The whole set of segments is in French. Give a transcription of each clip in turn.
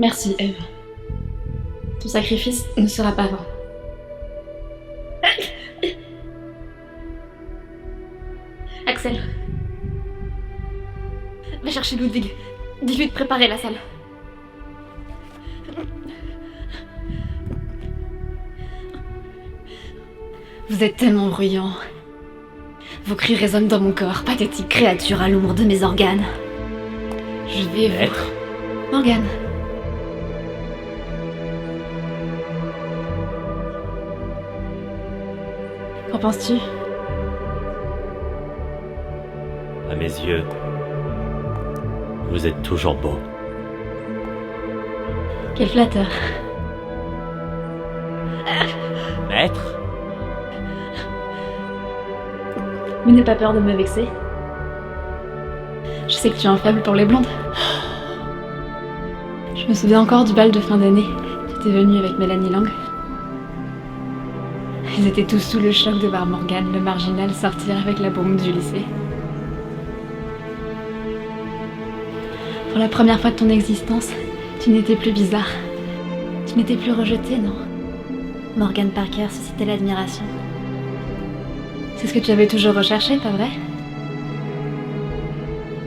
Merci, Eve. Ton sacrifice ne sera pas vain. Axel. Va chercher Ludwig. Dis-lui de préparer la salle. Vous êtes tellement bruyant. Vos cris résonnent dans mon corps, pathétique créature à l'ombre de mes organes. Je vais Maître. vous... Morgane. Qu'en penses-tu? À mes yeux, vous êtes toujours beau. Quel flatteur. Maître? Mais n'aie pas peur de me vexer. Je sais que tu es un faible pour les blondes. Je me souviens encore du bal de fin d'année. Tu étais venue avec Mélanie Lang. Ils étaient tous sous le choc de voir Morgane, le marginal, sortir avec la bombe du lycée. Pour la première fois de ton existence, tu n'étais plus bizarre. Tu n'étais plus rejetée, non? Morgane Parker suscitait l'admiration. C'est ce que tu avais toujours recherché, pas vrai?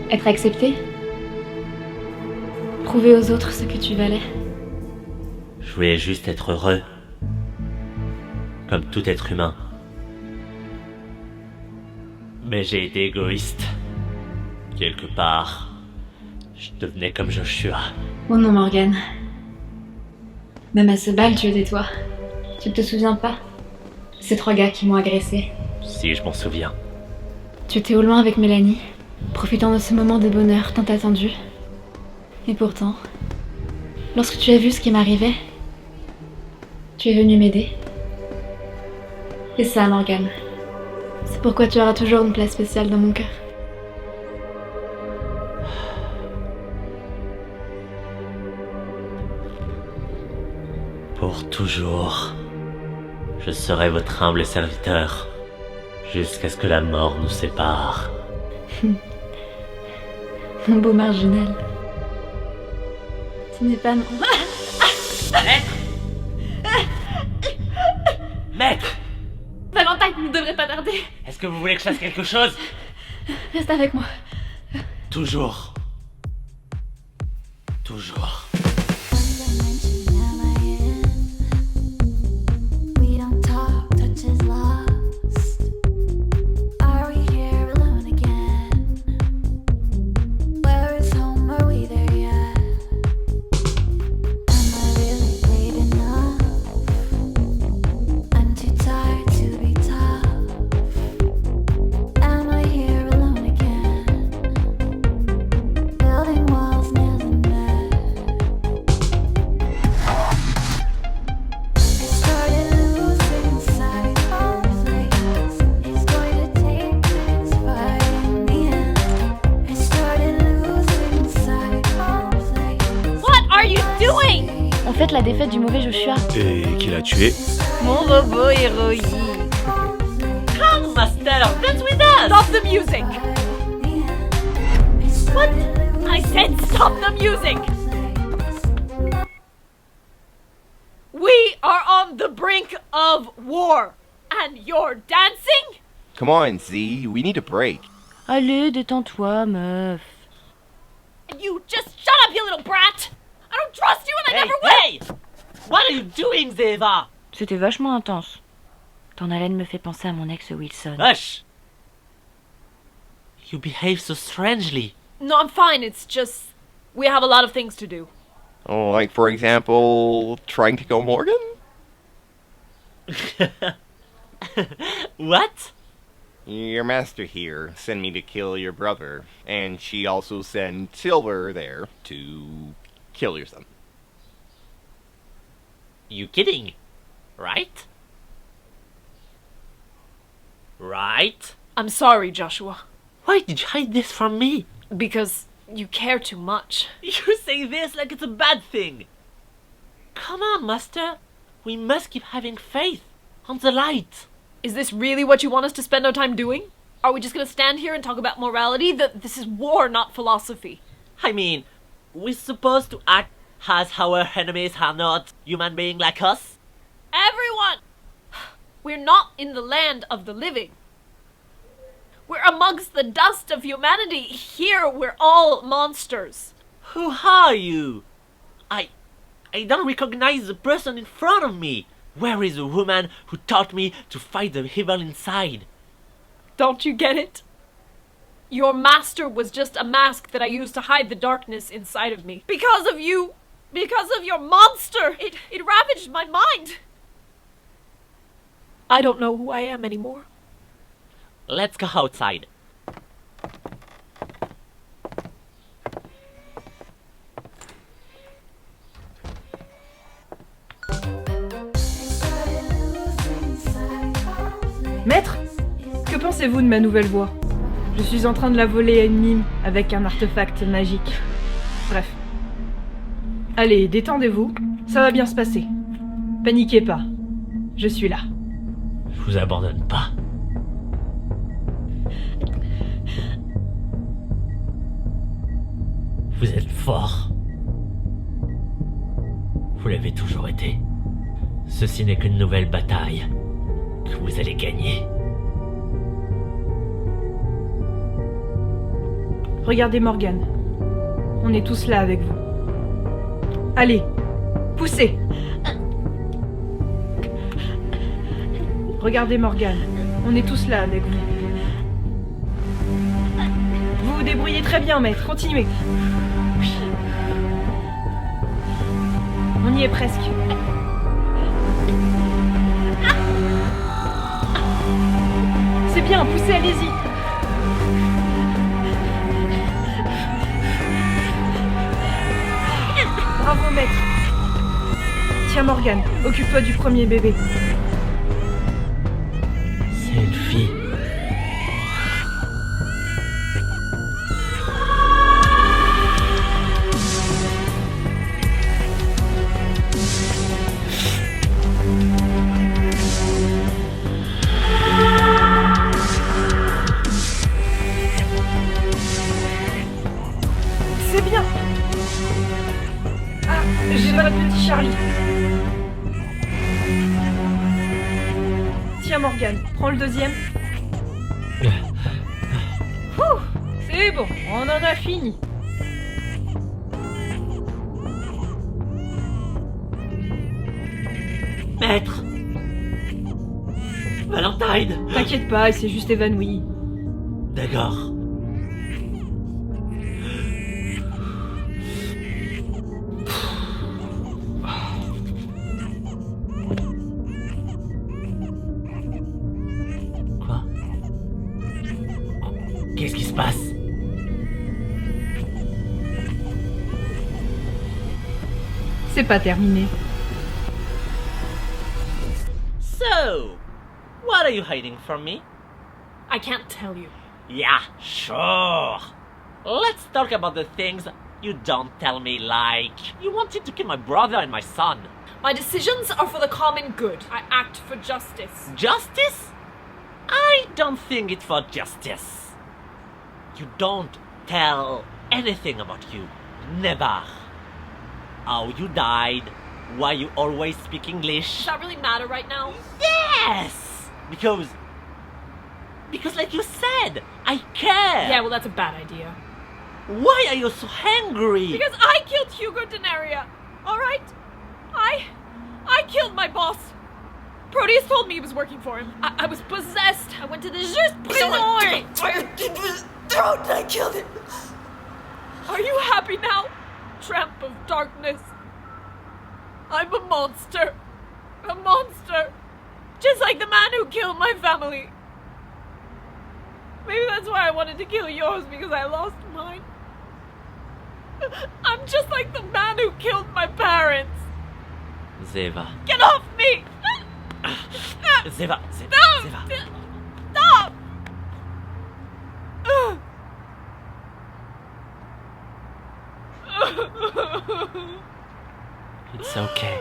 Être acceptée? Prouver aux autres ce que tu valais? Je voulais juste être heureux. Comme tout être humain. Mais j'ai été égoïste. Quelque part, je devenais comme Joshua. Oh non, Morgane. Même à ce bal, tu étais toi. Tu ne te souviens pas? Ces 3 gars qui m'ont agressée. Si je m'en souviens. Tu étais au loin avec Mélanie, profitant de ce moment de bonheur tant attendu. Et pourtant, lorsque tu as vu ce qui m'arrivait, tu es venu m'aider. C'est ça, Morgane. C'est pourquoi tu auras toujours une place spéciale dans mon cœur. Pour toujours, je serai votre humble serviteur, jusqu'à ce que la mort nous sépare. Mon beau marginal. Ce n'est pas non... Maître! Maître! Valentine ne devrait pas tarder. Est-ce que vous voulez que je fasse quelque chose? Reste avec moi. Toujours. Toujours. We don't talk, touch is lost. Are we here alone again? Where is home? Are we there yet? Am I really brave enough? I'm too tired to be tough. Am I here alone again? Building walls, nails and mud. I started losing sight of place. It's going to take this fight in the end. I started losing sight of place. What are you doing? On fête la défaite du mauvais Joshua. Et qui l'a tué? Mon robot héroïque. Come, Master, dance with us. Stop the music. What? I said stop the music. We are on the brink of war, and you're dancing? Come on, Z, we need a break. Allez, détends-toi, meuf. You just shut up, you little brat. I don't trust you, and I never will. Hey! What are you doing, Zeva? C'était vachement intense. Ton haleine me fait penser à mon ex Wilson. Hush! You behave so strangely. No, I'm fine. It's just we have a lot of things to do. Oh, like, for example, trying to kill Morgan? What? Your master here sent me to kill your brother, and she also sent Silver there to kill your son. You kidding? Right? Right? I'm sorry, Joshua, Why did you hide this from me? because you care too much. You say this like it's a bad thing. Come on, Master. We must keep having faith on the light. Is this really what you want us to spend our time doing? Are we just gonna stand here and talk about morality? This is war, not philosophy. I mean, we're supposed to act as our enemies are not human beings like us? Everyone! We're not in the land of the living. We're amongst the dust of humanity. Here we're all monsters. Who are you? I don't recognize the person in front of me. Where is the woman who taught me to fight the evil inside? Don't you get it? Your master was just a mask that I used to hide the darkness inside of me. Because of you! Because of your monster! It ravaged my mind! I don't know who I am anymore. Let's go outside. Maître, que pensez-vous de ma nouvelle voix? Je suis en train de la voler à une mime avec un artefact magique. Bref. Allez, détendez-vous, ça va bien se passer. Paniquez pas, je suis là. Je vous abandonne pas. Vous êtes fort. Vous l'avez toujours été. Ceci n'est qu'une nouvelle bataille que vous allez gagner. Regardez Morgane. On est tous là avec vous. Allez, poussez. Regardez Morgane. On est tous là avec vous. Vous vous débrouillez très bien, maître. Continuez. On y est presque. C'est bien, poussez, allez-y. Bravo, maître. Tiens, Morgane, occupe-toi du premier bébé. C'est une fille. C'est bien. Ah, j'ai votre petit Charlie. Tiens, Morgane, prends le deuxième. Ouh, c'est bon, on en a fini. Maître! Valentine! T'inquiète pas, il s'est juste évanoui. D'accord. Quoi? Qu'est-ce qui se passe? C'est pas terminé. So, what are you hiding from me? I can't tell you. Yeah, sure. Let's talk about the things you don't tell me, like you wanted to kill my brother and my son. My decisions are for the common good. I act for justice. Justice? I don't think it's for justice. You don't tell anything about you. Never. How you died, why you always speak English. Does that really matter right now? Yes! Because like you said, I care. Yeah, well, that's a bad idea. Why are you so angry? Because I killed Hugo Denaria, alright? I killed my boss. Proteus told me he was working for him. I was possessed. I went to the Juste prison. I killed it. Are you happy now, tramp of darkness? I'm a monster. A monster. Just like the man who killed my family. Maybe that's why I wanted to kill yours, because I lost mine. I'm just like the man who killed my parents. Zeva. Get off me! Zeva. Stop! Zeva. Stop! It's okay.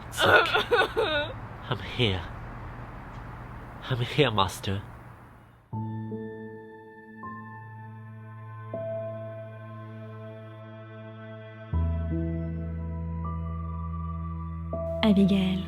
It's okay. I'm here. I'm here, Master. Abigail.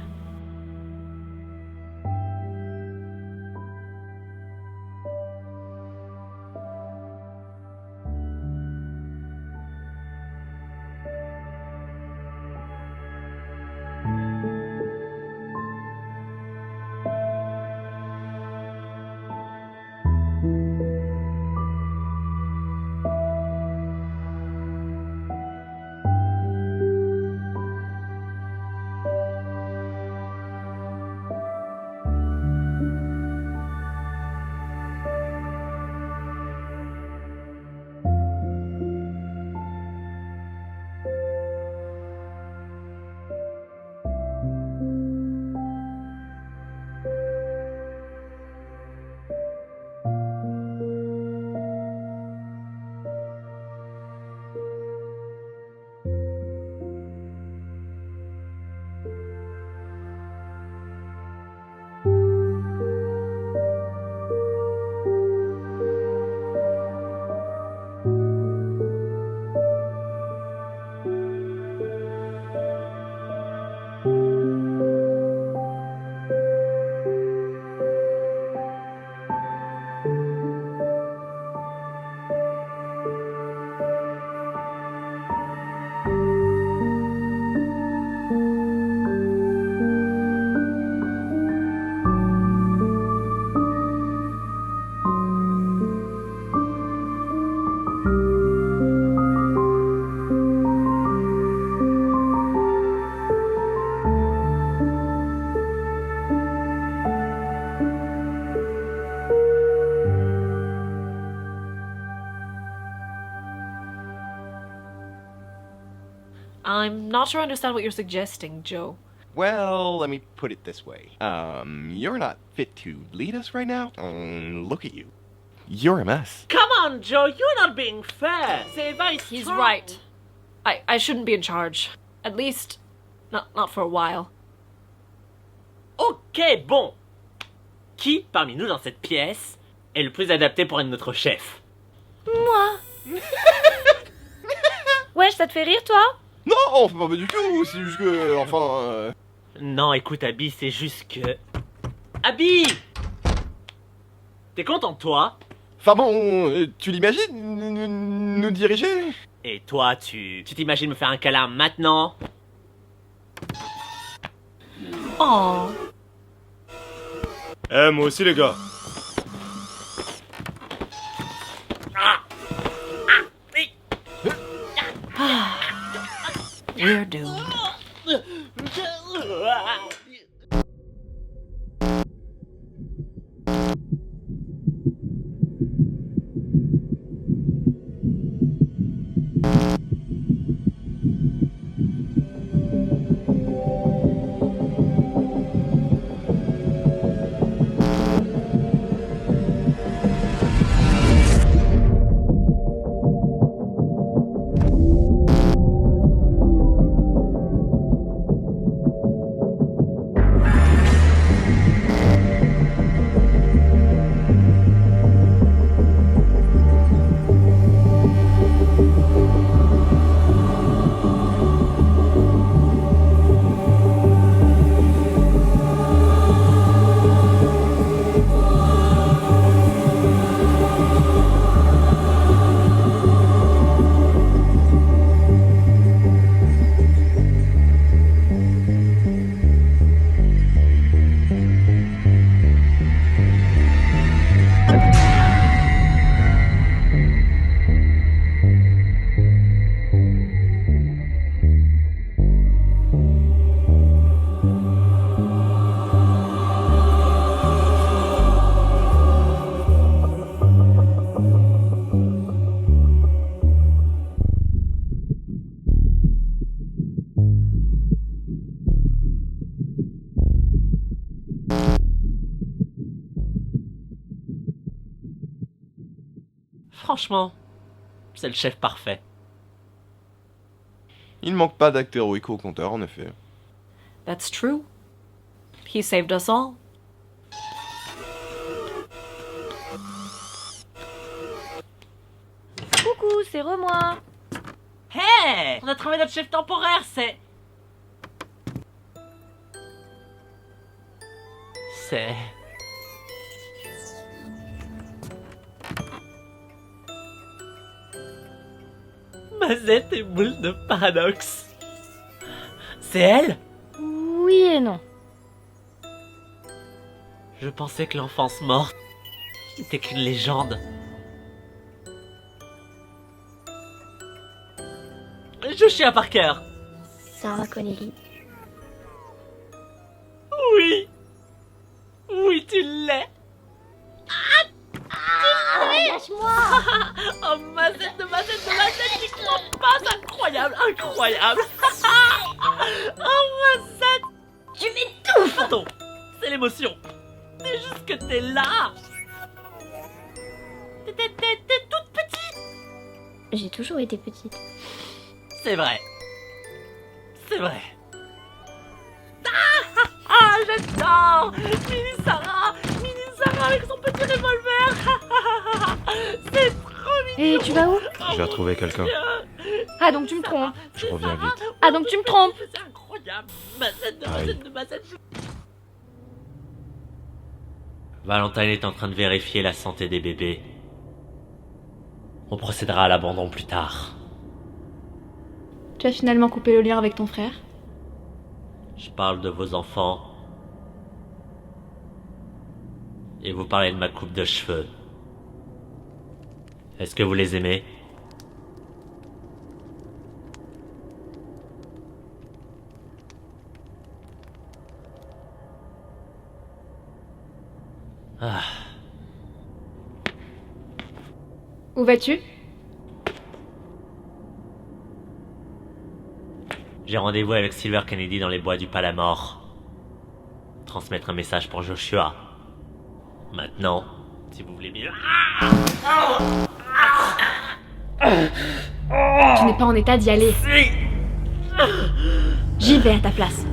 I'm not sure I understand what you're suggesting, Joe. Well, let me put it this way. You're not fit to lead us right now. Look at you. You're a mess. Come on, Joe, you're not being fair. C'est very He's strong. right. I shouldn't be in charge. At least, not for a while. Ok, bon. Qui, parmi nous dans cette pièce, est le plus adapté pour être notre chef? Moi. Wesh, ça te fait rire, toi? Non, pas du tout. C'est juste que, enfin. Non, écoute, Abby, c'est juste que... Abby! T'es content de toi? Enfin bon, tu l'imagines nous diriger? Et toi, tu t'imagines me faire un câlin maintenant? Oh. Moi aussi, les gars. We're doomed. Franchement, c'est le chef parfait. Il ne manque pas d'actes héroïques au compteur, en effet. That's true. He saved us all. Coucou, c'est re-moi. Hey! On a trouvé notre chef temporaire, c'est... sais. Mazette et boule de paradoxe. C'est elle? Oui et non. Je pensais que l'enfance morte n'était qu'une légende. Joshua Parker. Sarah Connelly. Oui. Oui, tu l'es. Lâche-moi. Oh, Mazette, j'y crois pas, c'est incroyable, incroyable. Oh, Mazette. Tu m'étouffes. Pardon, c'est l'émotion. C'est juste que t'es là. T'es toute petite. J'ai toujours été petite. C'est vrai. C'est vrai. Ah, j'adore. Mini Sarah avec son petit revolver. C'est trop mignon. Et tu vas où? Je vais retrouver quelqu'un. Ah donc tu me trompes. Je reviens vite. Ah donc tu me trompes. C'est incroyable. Mazette. Valentine est en train de vérifier la santé des bébés. On procédera à l'abandon plus tard. Tu as finalement coupé le lien avec ton frère? Je parle de vos enfants. Et vous parlez de ma coupe de cheveux. Est-ce que vous les aimez? Ah, Où vas-tu? j'ai rendez-vous avec Silver Kennedy dans les bois du Palamore. Transmettre un message pour Joshua. Maintenant, si vous voulez bien... Tu n'es pas en état d'y aller. J'y vais à ta place.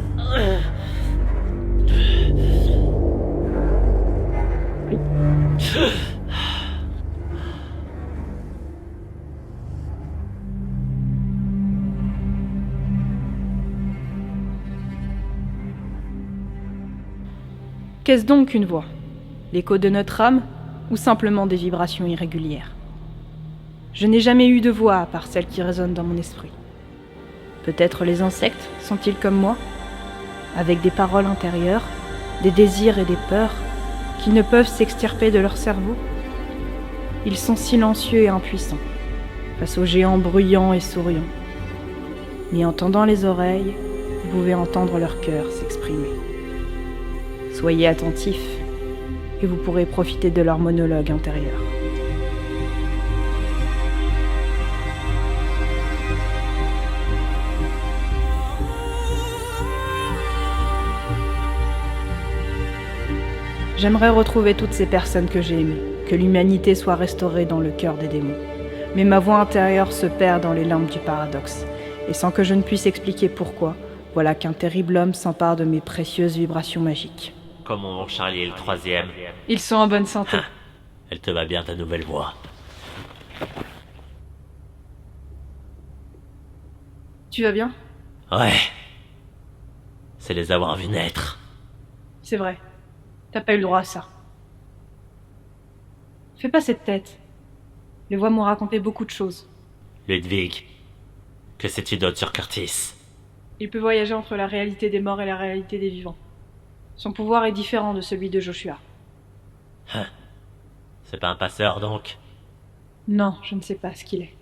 Qu'est-ce donc qu'une voix? L'écho de notre âme ou simplement des vibrations irrégulières? Je n'ai jamais eu de voix à part celle qui résonne dans mon esprit. Peut-être les insectes sont-ils comme moi, avec des paroles intérieures, des désirs et des peurs qui ne peuvent s'extirper de leur cerveau? Ils sont silencieux et impuissants, face aux géants bruyants et souriants. Mais en tendant les oreilles, vous pouvez entendre leur cœur s'exprimer. Soyez attentifs et vous pourrez profiter de leur monologue intérieur. J'aimerais retrouver toutes ces personnes que j'ai aimées, que l'humanité soit restaurée dans le cœur des démons. Mais ma voix intérieure se perd dans les limbes du paradoxe, et sans que je ne puisse expliquer pourquoi, voilà qu'un terrible homme s'empare de mes précieuses vibrations magiques. Comme mon Charlie est le troisième, Ils sont en bonne santé. elle te va bien ta nouvelle voix. Tu vas bien? Ouais. C'est les avoir vus naître. C'est vrai. T'as pas eu le droit à ça. Fais pas cette tête. Les voix m'ont raconté beaucoup de choses. Ludwig, que sais-tu d'autre sur Curtis? Il peut voyager entre la réalité des morts et la réalité des vivants. Son pouvoir est différent de celui de Joshua. C'est pas un passeur donc? Non, je ne sais pas ce qu'il est.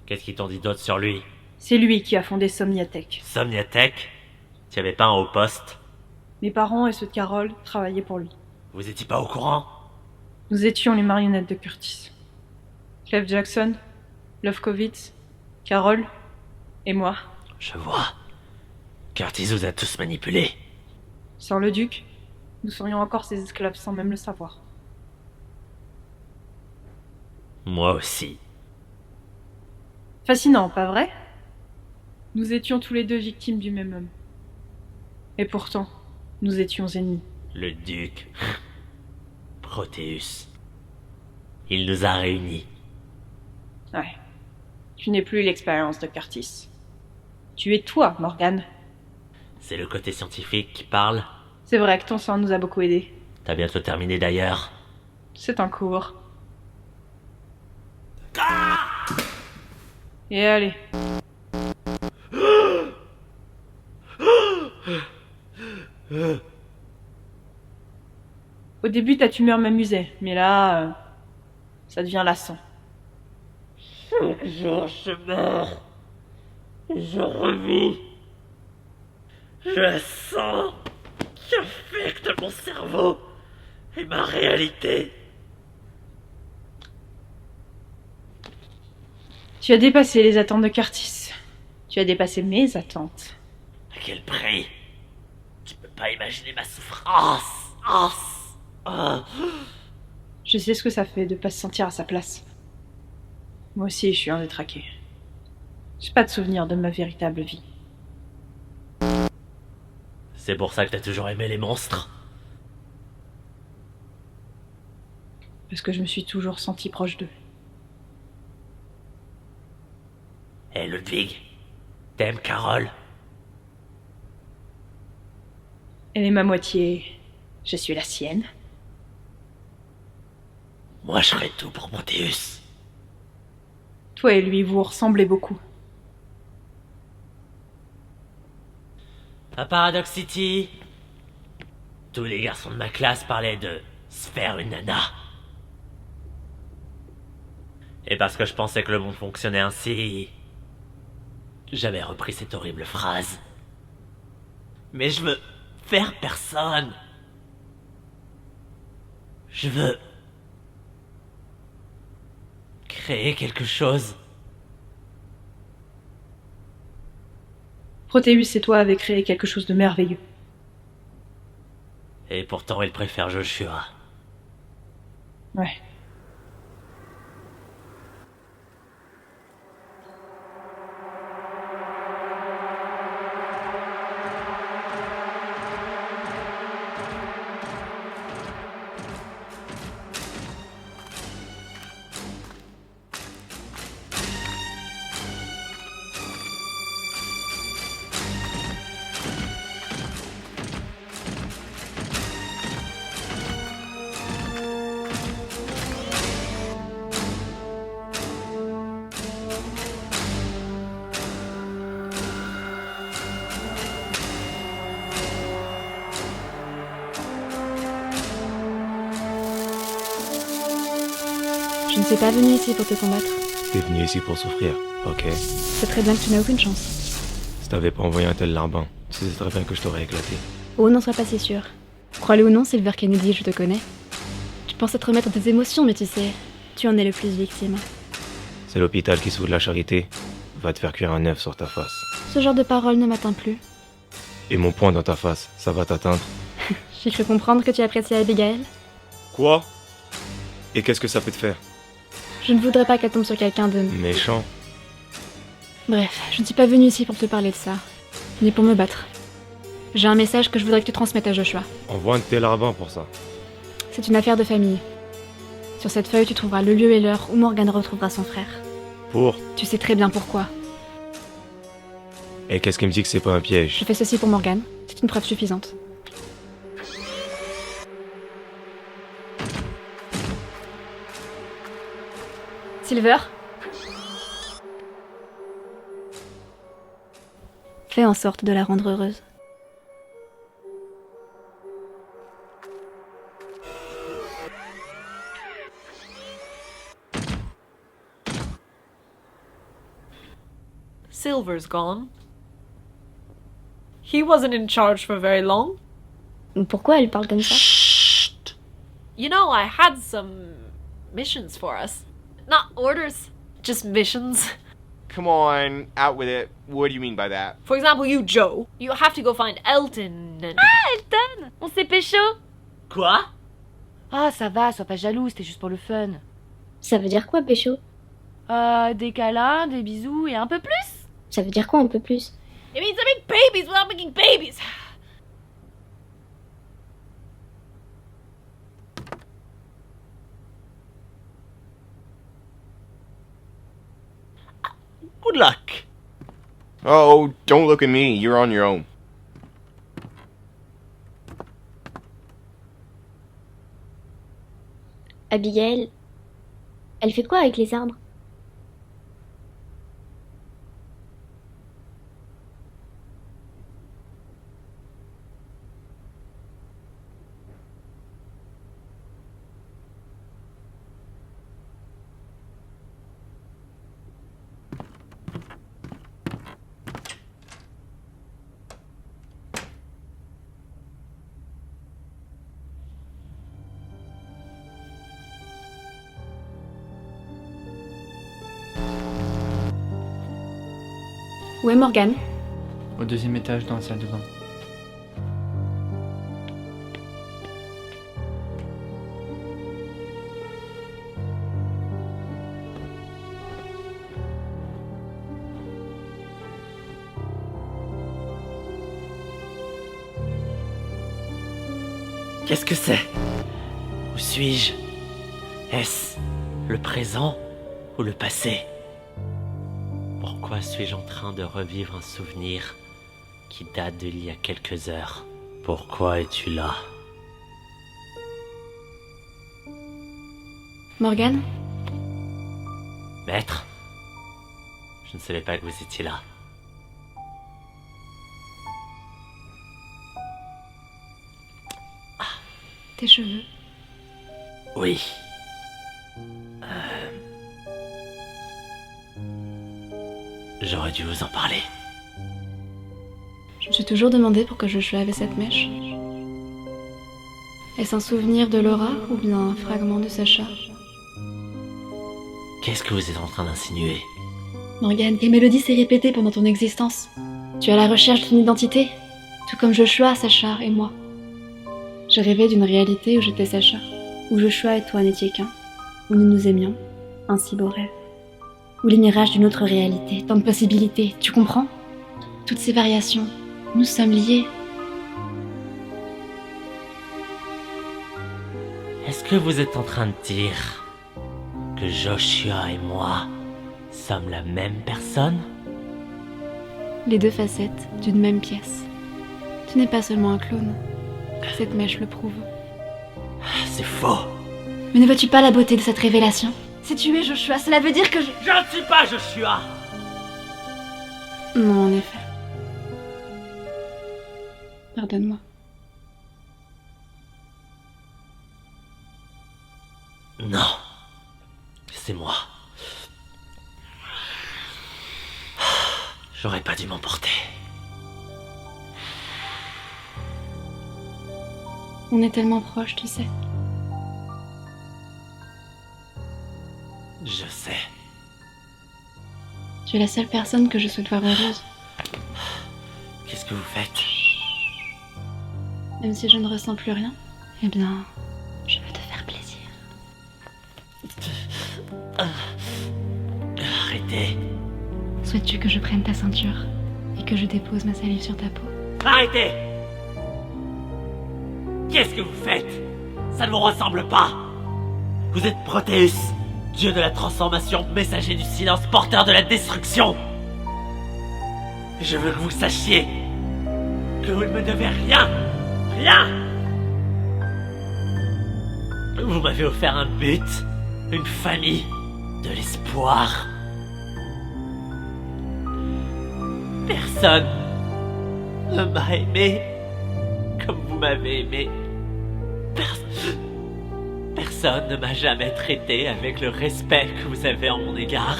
Qu'est-ce qu'ils t'ont dit d'autre sur lui? C'est lui qui a fondé Somniatech. Somniatech? Tu avais pas un haut poste? Mes parents et ceux de Carol travaillaient pour lui. Vous étiez pas au courant? Nous étions les marionnettes de Curtis. Clive Jackson, Lefkowitz, Carol et moi. Je vois. Curtis vous a tous manipulés. Sans le duc, nous serions encore ses esclaves sans même le savoir. Moi aussi. Fascinant, pas vrai? Nous étions tous les deux victimes du même homme. Et pourtant, nous étions ennemis. Le duc. Proteus. Il nous a réunis. Ouais. Tu n'es plus l'expérience de Curtis. Tu es toi, Morgane. C'est le côté scientifique qui parle? C'est vrai que ton sang nous a beaucoup aidés. T'as bientôt terminé d'ailleurs. C'est en cours. Et allez. Au début, ta tumeur m'amusait, mais là, ça devient lassant. Chaque jour, je meurs. Je revis. Je sens qui affecte mon cerveau et ma réalité. Tu as dépassé les attentes de Curtis. Tu as dépassé mes attentes. À quel prix? Tu peux pas imaginer ma souffrance. Je sais ce que ça fait de pas se sentir à sa place. Moi aussi, je suis un détraqué. J'ai pas de souvenir de ma véritable vie. C'est pour ça que t'as toujours aimé les monstres. Parce que je me suis toujours sentie proche d'eux. Hé Ludwig, t'aimes Carole? Elle est ma moitié. Je suis la sienne. Moi je ferais tout pour Montéus. Toi et lui, vous ressemblez beaucoup. À Paradox City, tous les garçons de ma classe parlaient de se faire une nana. Et parce que je pensais que le monde fonctionnait ainsi, j'avais repris cette horrible phrase. Mais je veux faire personne. Je veux créer quelque chose. Proteus et toi avez créé quelque chose de merveilleux. Et pourtant, il préfère Joshua. Ouais. Je ne suis pas venue ici pour te combattre. T'es venu ici pour souffrir, ok? C'est très bien que tu n'as aucune chance. Si t'avais pas envoyé un tel larbin, tu sais très bien que je t'aurais éclaté. Oh, n'en sois pas si sûr. Crois-le ou non, Silver Kennedy, je te connais. Tu pensais te remettre tes émotions, mais tu sais, tu en es le plus victime. C'est l'hôpital qui se fout de la charité. Va te faire cuire un œuf sur ta face. Ce genre de parole ne m'atteint plus. Et mon poing dans ta face, ça va t'atteindre? J'ai cru comprendre que tu appréciais Abigail. Quoi? Et qu'est-ce que ça peut te faire? Je ne voudrais pas qu'elle tombe sur quelqu'un de... Méchant. Bref, je ne suis pas venue ici pour te parler de ça, ni pour me battre. J'ai un message que je voudrais que tu transmettes à Joshua. Envoie un de tes larbins pour ça. C'est une affaire de famille. Sur cette feuille, tu trouveras le lieu et l'heure où Morgan retrouvera son frère. Pour? Tu sais très bien pourquoi. Et qu'est-ce qui me dit que c'est pas un piège? Je fais ceci pour Morgan. C'est une preuve suffisante. Silver? Fais en sorte de la rendre heureuse. Silver's gone. He wasn't in charge for very long. Pourquoi elle parle comme ça? Chut! You know, I had some missions for us. Not orders, just missions. Come on, out with it. What do you mean by that? For example, you, Joe, you have to go find Elton and... Elton, on s'est pécho. Quoi? Ah, ça va, sois pas jaloux, c'était juste pour le fun. Ça veut dire quoi, pécho? Des câlins, des bisous et un peu plus. Ça veut dire quoi un peu plus? It means I make babies without making babies. Good luck. Oh, don't look at me. You're on your own. Abigail, elle fait quoi avec les arbres? Où est Morgane? Au 2e étage dans la salle de bain. Qu'est-ce que c'est? Où suis-je? Est-ce le présent ou le passé? Pourquoi suis-je en train de revivre un souvenir qui date d'il y a quelques heures? Pourquoi es-tu là? Morgane? Maître? Je ne savais pas que vous étiez là. Tes cheveux. Oui. J'aurais dû vous en parler. Je me suis toujours demandé pourquoi Joshua avait cette mèche. Est-ce un souvenir de Laura ou bien un fragment de Sacha? Qu'est-ce que vous êtes en train d'insinuer? Morgane, quelle mélodie s'est répétée pendant ton existence? Tu es à la recherche d'une identité, tout comme Joshua, Sacha et moi. Je rêvais d'une réalité où j'étais Sacha, où Joshua et toi n'étiez qu'un, où nous nous aimions, un si beau rêve. Ou les mirages d'une autre réalité, tant de possibilités, tu comprends? Toutes ces variations, nous sommes liés. Est-ce que vous êtes en train de dire que Joshua et moi sommes la même personne? Les deux facettes d'une même pièce. Tu n'es pas seulement un clone. Cette mèche le prouve. C'est faux. Mais ne vois-tu pas la beauté de cette révélation? Si tu es Joshua, cela veut dire que je... Je ne suis pas Joshua. Non, en effet. Pardonne-moi. Non. C'est moi. J'aurais pas dû m'emporter. On est tellement proches, tu sais. Je sais. Tu es la seule personne que je souhaite voir heureuse. Qu'est-ce que vous faites? Même si je ne ressens plus rien, eh bien, je veux te faire plaisir. Arrêtez. Souhaites-tu que je prenne ta ceinture et que je dépose ma salive sur ta peau? Arrêtez! Qu'est-ce que vous faites? Ça ne vous ressemble pas! Vous êtes Proteus, dieu de la transformation, messager du silence, porteur de la destruction! Je veux que vous sachiez que vous ne me devez rien! Rien! Vous m'avez offert un but, une famille, de l'espoir. Personne ne m'a aimé comme vous m'avez aimé. Personne ne m'a jamais traité avec le respect que vous avez en mon égard.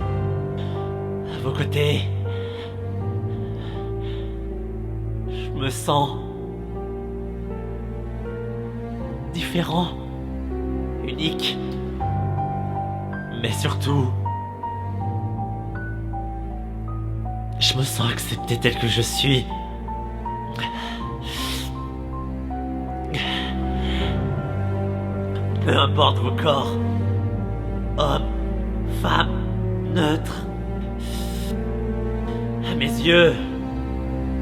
À vos côtés, je me sens différent, unique, mais surtout, je me sens accepté tel que je suis. Peu importe vos corps, hommes, femmes, neutres. À mes yeux,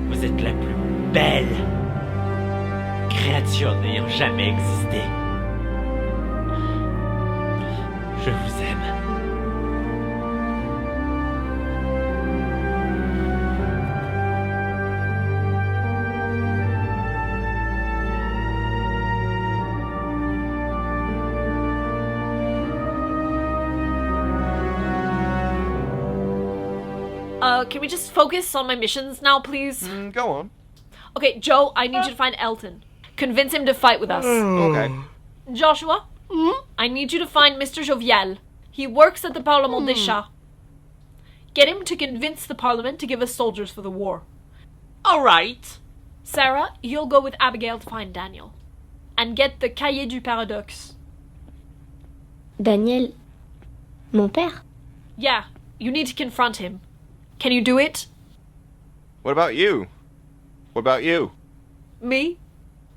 vous êtes la plus belle créature n'ayant jamais existé. Je vous aime. can we just focus on my missions now, please? Go on. Okay, Joe, I need you to find Elton. Convince him to fight with us. Okay. Joshua, I need you to find Mr. Jovial. He works at the Parlement des Chats. Get him to convince the Parliament to give us soldiers for the war. Alright. Sarah, you'll go with Abigail to find Daniel. And get the Cahier du Paradoxe. Daniel. Mon père? Yeah, you need to confront him. Can you do it? What about you? What about you? Me?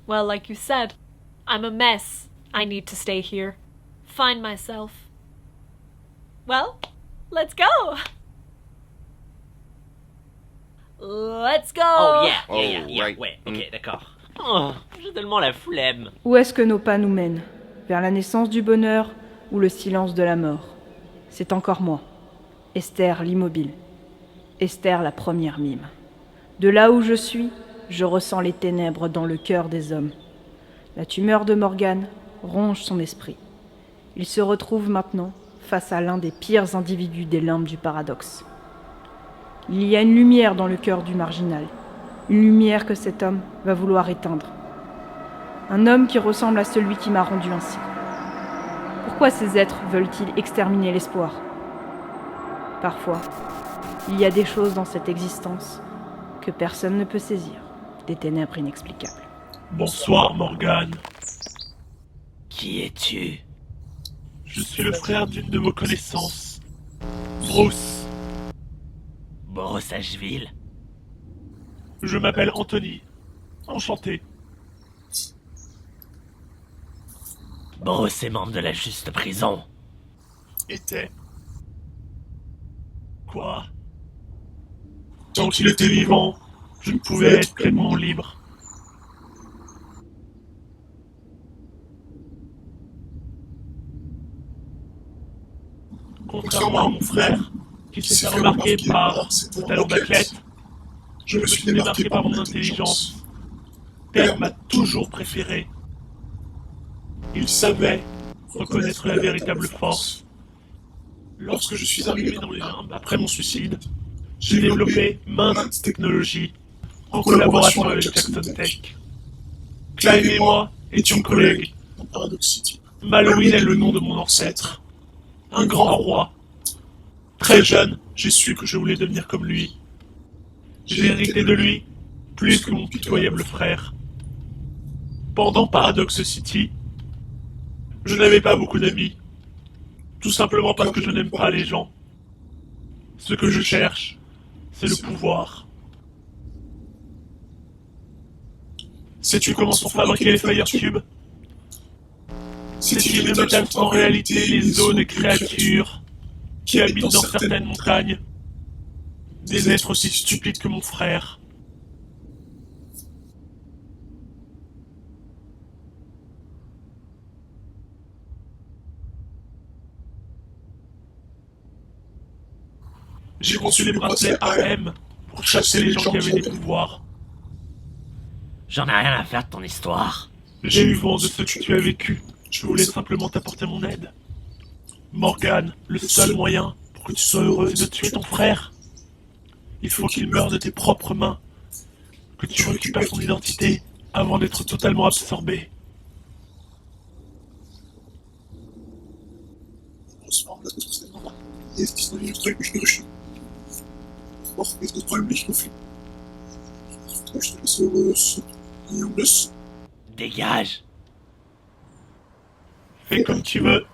Well, like you said, I'm a mess. I need to stay here. Find myself. Well, let's go! Let's go! Oh yeah, Oh, yeah. right. Ouais, ok, d'accord. Oh, j'ai tellement la flemme. Où est-ce que nos pas nous mènent? Vers la naissance du bonheur ou le silence de la mort? C'est encore moi, Esther l'immobile. Esther la première mime. De là où je suis, je ressens les ténèbres dans le cœur des hommes. La tumeur de Morgane ronge son esprit. Il se retrouve maintenant face à l'un des pires individus des limbes du paradoxe. Il y a une lumière dans le cœur du marginal, une lumière que cet homme va vouloir éteindre. Un homme qui ressemble à celui qui m'a rendu ainsi. Pourquoi ces êtres veulent-ils exterminer l'espoir? Parfois, il y a des choses dans cette existence que personne ne peut saisir, des ténèbres inexplicables. Bonsoir, Morgane. Qui es-tu? Je suis le frère d'une de vos connaissances, Bruce. Brossageville. Je m'appelle Anthony. Enchanté. Bruce est membre de la juste prison. Était. Quoi? Tant qu'il était vivant, je ne pouvais être pleinement libre. Contrairement à mon frère, qui s'est fait remarquer par ses talents d'athlète, je me suis démarqué par mon intelligence. Père m'a toujours préféré. Il savait reconnaître la véritable force. Lorsque je suis arrivé dans les limbes après mon suicide, j'ai développé maintes technologies en collaboration avec Jackson Tech. Clive et moi étions collègues dans Paradox City. Malouine est le nom de mon ancêtre. Un grand roi. Très jeune, j'ai su que je voulais devenir comme lui. J'ai hérité de lui, plus que mon pitoyable frère. Pendant Paradox City, je n'avais pas beaucoup d'amis. Tout simplement parce que je n'aime pas les gens. Ce que je cherche, c'est le pouvoir. Sais-tu comment sont fabriqués les Fire Cubes? Sais-tu les métal en réalité les zones et créatures qui habitent dans certaines montagnes? Des êtres aussi stupides que mon frère. J'ai conçu les bracelets AM pour chasser les gens qui avaient des pouvoirs. J'en ai rien à faire de ton histoire. J'ai eu vent de ce que tu as vécu. Je voulais simplement t'apporter mon aide. Morgane, le seul moyen pour que tu sois heureux est de tuer ton frère. Il faut qu'il meure de tes propres mains. Que tu récupères ton identité avant d'être totalement absorbé. Dégage. Fais comme tu veux.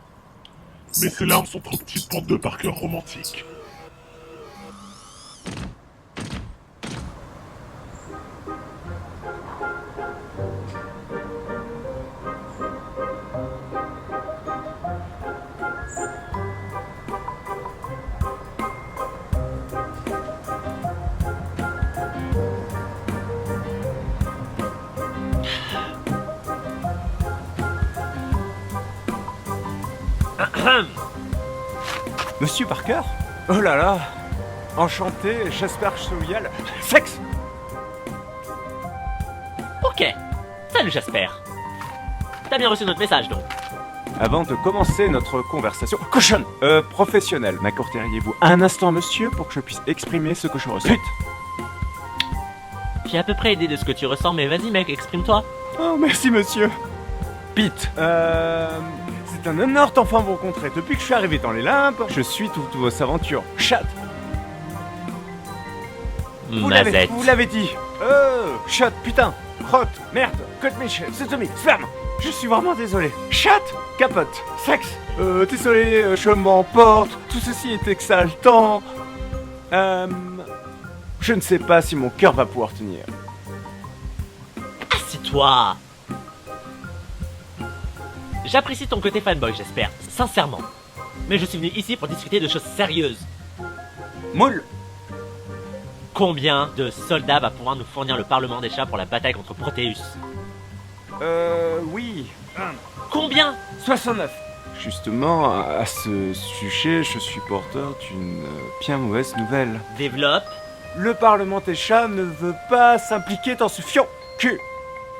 Mais ces larmes sont trop petites pour deux parkers romantiques. Monsieur Parker? Oh là là! Enchanté, Jasper Chauvial. Sexe! Ok. Salut Jasper. T'as bien reçu notre message donc. avant de commencer notre conversation cochonne, professionnelle, m'accorderiez-vous un instant, monsieur, pour que je puisse exprimer ce que je ressens? J'ai à peu près idée de ce que tu ressens, mais vas-y mec, exprime-toi. Oh, merci, monsieur. Pete, c'est un honneur de t'enfin vous rencontrer. Depuis que je suis arrivé dans les limbes, je suis toutes vos aventures. Chat. Vous l'avez dit. Chat, putain, crotte, merde, côte Michel, sodomie, sperme. Je suis vraiment désolé. Chat, capote, sexe. Désolé, je m'emporte. Tout ceci est exaltant. Je ne sais pas si mon cœur va pouvoir tenir. Assis-toi. J'apprécie ton côté fanboy, j'espère, sincèrement. Mais je suis venu ici pour discuter de choses sérieuses. Moule. Combien de soldats va pouvoir nous fournir le Parlement des chats pour la bataille contre Proteus? Oui. Combien? 69. Justement, à ce sujet, je suis porteur d'une bien mauvaise nouvelle. Développe. Le Parlement des chats ne veut pas s'impliquer dans ce fion cul.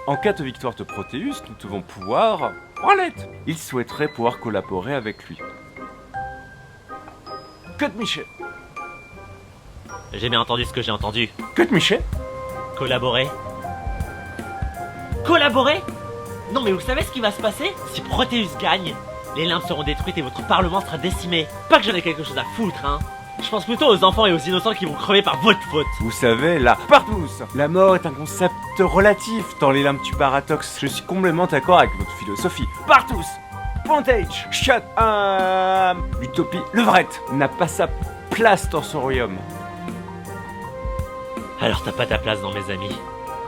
En cas de victoire de Proteus, nous devons pouvoir... Branlette. Il souhaiterait pouvoir collaborer avec lui. Code Michel. J'ai bien entendu ce que j'ai entendu. Code Michel. Collaborer. Collaborer? Non mais vous savez ce qui va se passer? Si Proteus gagne, les limbes seront détruites et votre parlement sera décimé. Pas que j'en ai quelque chose à foutre, hein. Je pense plutôt aux enfants et aux innocents qui vont crever par votre faute. Vous savez, là, partout, la mort est un concept relatif dans les limbes du paradoxe. Je suis complètement d'accord avec votre philosophie. Partout. Pontage, shut, l'utopie, levrette n'a pas sa place dans ce royaume. Alors t'as pas ta place dans mes amis.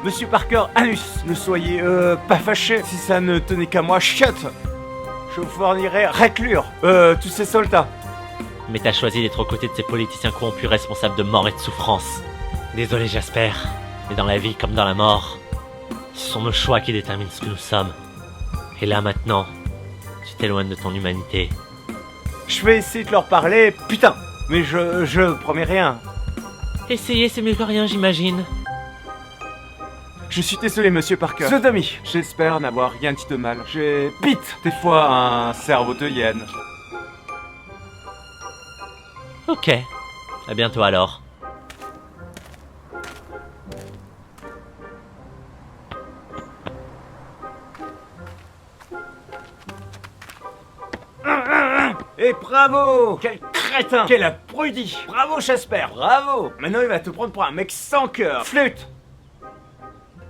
Monsieur Parker, Anus, ne soyez pas fâché. Si ça ne tenait qu'à moi, shut. Je vous fournirai réclure tous ces soldats. Mais t'as choisi d'être aux côtés de ces politiciens corrompus responsables de mort et de souffrance. Désolé Jasper, mais dans la vie comme dans la mort, ce sont nos choix qui déterminent ce que nous sommes. Et là maintenant, tu t'éloignes de ton humanité. Je vais essayer de leur parler, putain. Mais je promets rien. Essayer c'est mieux que rien, j'imagine. Je suis désolé, monsieur Parker. Sodomie. J'espère n'avoir rien dit de mal. J'ai Pete, des fois un cerveau de hyène. Ok. À bientôt alors. Et bravo! Quel crétin! Quel abruti! Bravo, Jasper! Bravo! Maintenant, il va te prendre pour un mec sans cœur! Flûte!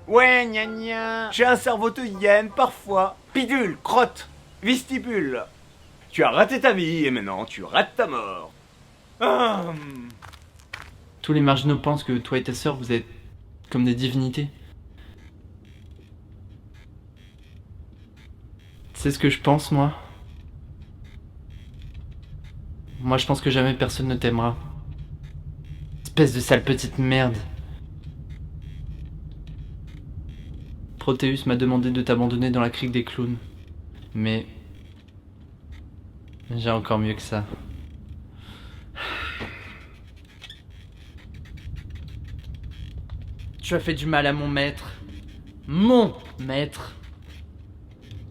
Ouais, gna gna! J'ai un cerveau de hyène, parfois. Bidule, crotte, vestibule. Tu as raté ta vie, et maintenant, tu rates ta mort. Tous les marginaux pensent que toi et ta sœur, vous êtes comme des divinités. Tu sais ce que je pense, moi? Moi, je pense que jamais personne ne t'aimera. Espèce de sale petite merde. Proteus m'a demandé de t'abandonner dans la crique des clowns. Mais... j'ai encore mieux que ça. Tu as fait du mal à mon maître. Mon maître.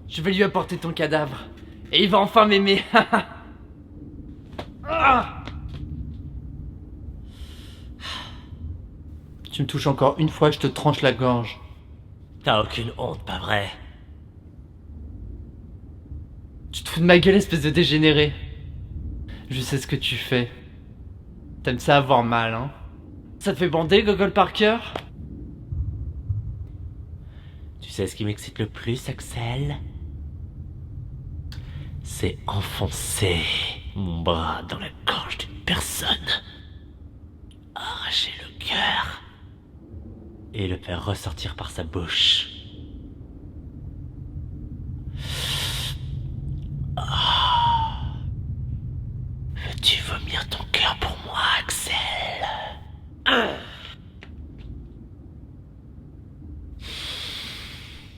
Je vais lui apporter ton cadavre. Et il va enfin m'aimer. Tu me touches encore une fois, je te tranche la gorge. T'as aucune honte, pas vrai? Tu te fous de ma gueule, espèce de dégénéré. Je sais ce que tu fais. T'aimes ça avoir mal, hein? Ça te fait bander, Gogol Parker? Tu sais ce qui m'excite le plus, Axel? C'est enfoncer mon bras dans la gorge d'une personne, arracher le cœur et le faire ressortir par sa bouche. Veux-tu vomir ton cœur pour moi, Axel?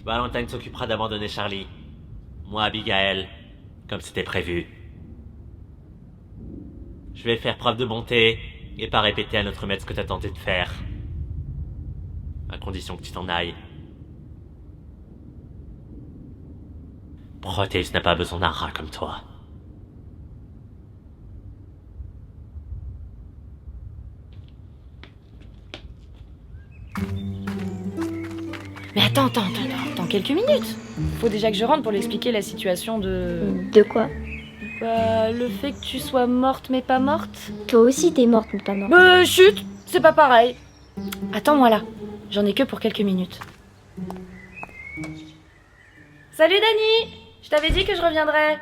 Valentine s'occupera d'abandonner Charlie. Moi, Abigail, comme c'était prévu. Je vais faire preuve de bonté et pas répéter à notre maître ce que t'as tenté de faire. À condition que tu t'en ailles. Proteus n'a pas besoin d'un rat comme toi. Mais attends quelques minutes. Faut déjà que je rentre pour lui expliquer la situation de... De quoi? Bah, le fait que tu sois morte mais pas morte. Toi aussi t'es morte mais pas morte. Chut, c'est pas pareil. Attends-moi là, j'en ai que pour quelques minutes. Salut Dani, je t'avais dit que je reviendrais.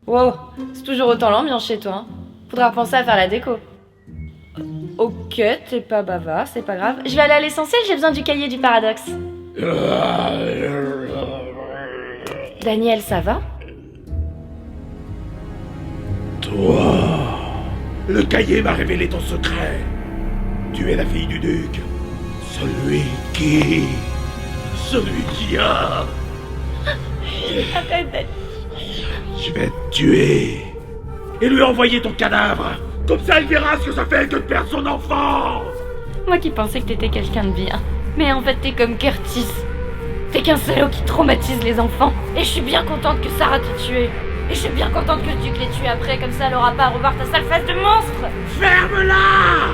Wow, c'est toujours autant l'ambiance chez toi. Hein. Faudra penser à faire la déco. Ok, t'es pas bavard, c'est pas grave. Je vais aller à l'essentiel, j'ai besoin du cahier du paradoxe. Daniel, ça va? Toi, le cahier m'a révélé ton secret. Tu es la fille du duc. Celui qui a... Arrête, Dani. Je vais te tuer et lui envoyer ton cadavre. Comme ça, il verra ce que ça fait que de perdre son enfant. Moi qui pensais que t'étais quelqu'un de bien. Mais en fait, t'es comme Curtis. T'es qu'un salaud qui traumatise les enfants. Et je suis bien contente que Sarah t'ait tué. Et je suis bien contente que le duc l'ait tué après, comme ça elle aura pas à revoir ta sale face de monstre. Ferme-la!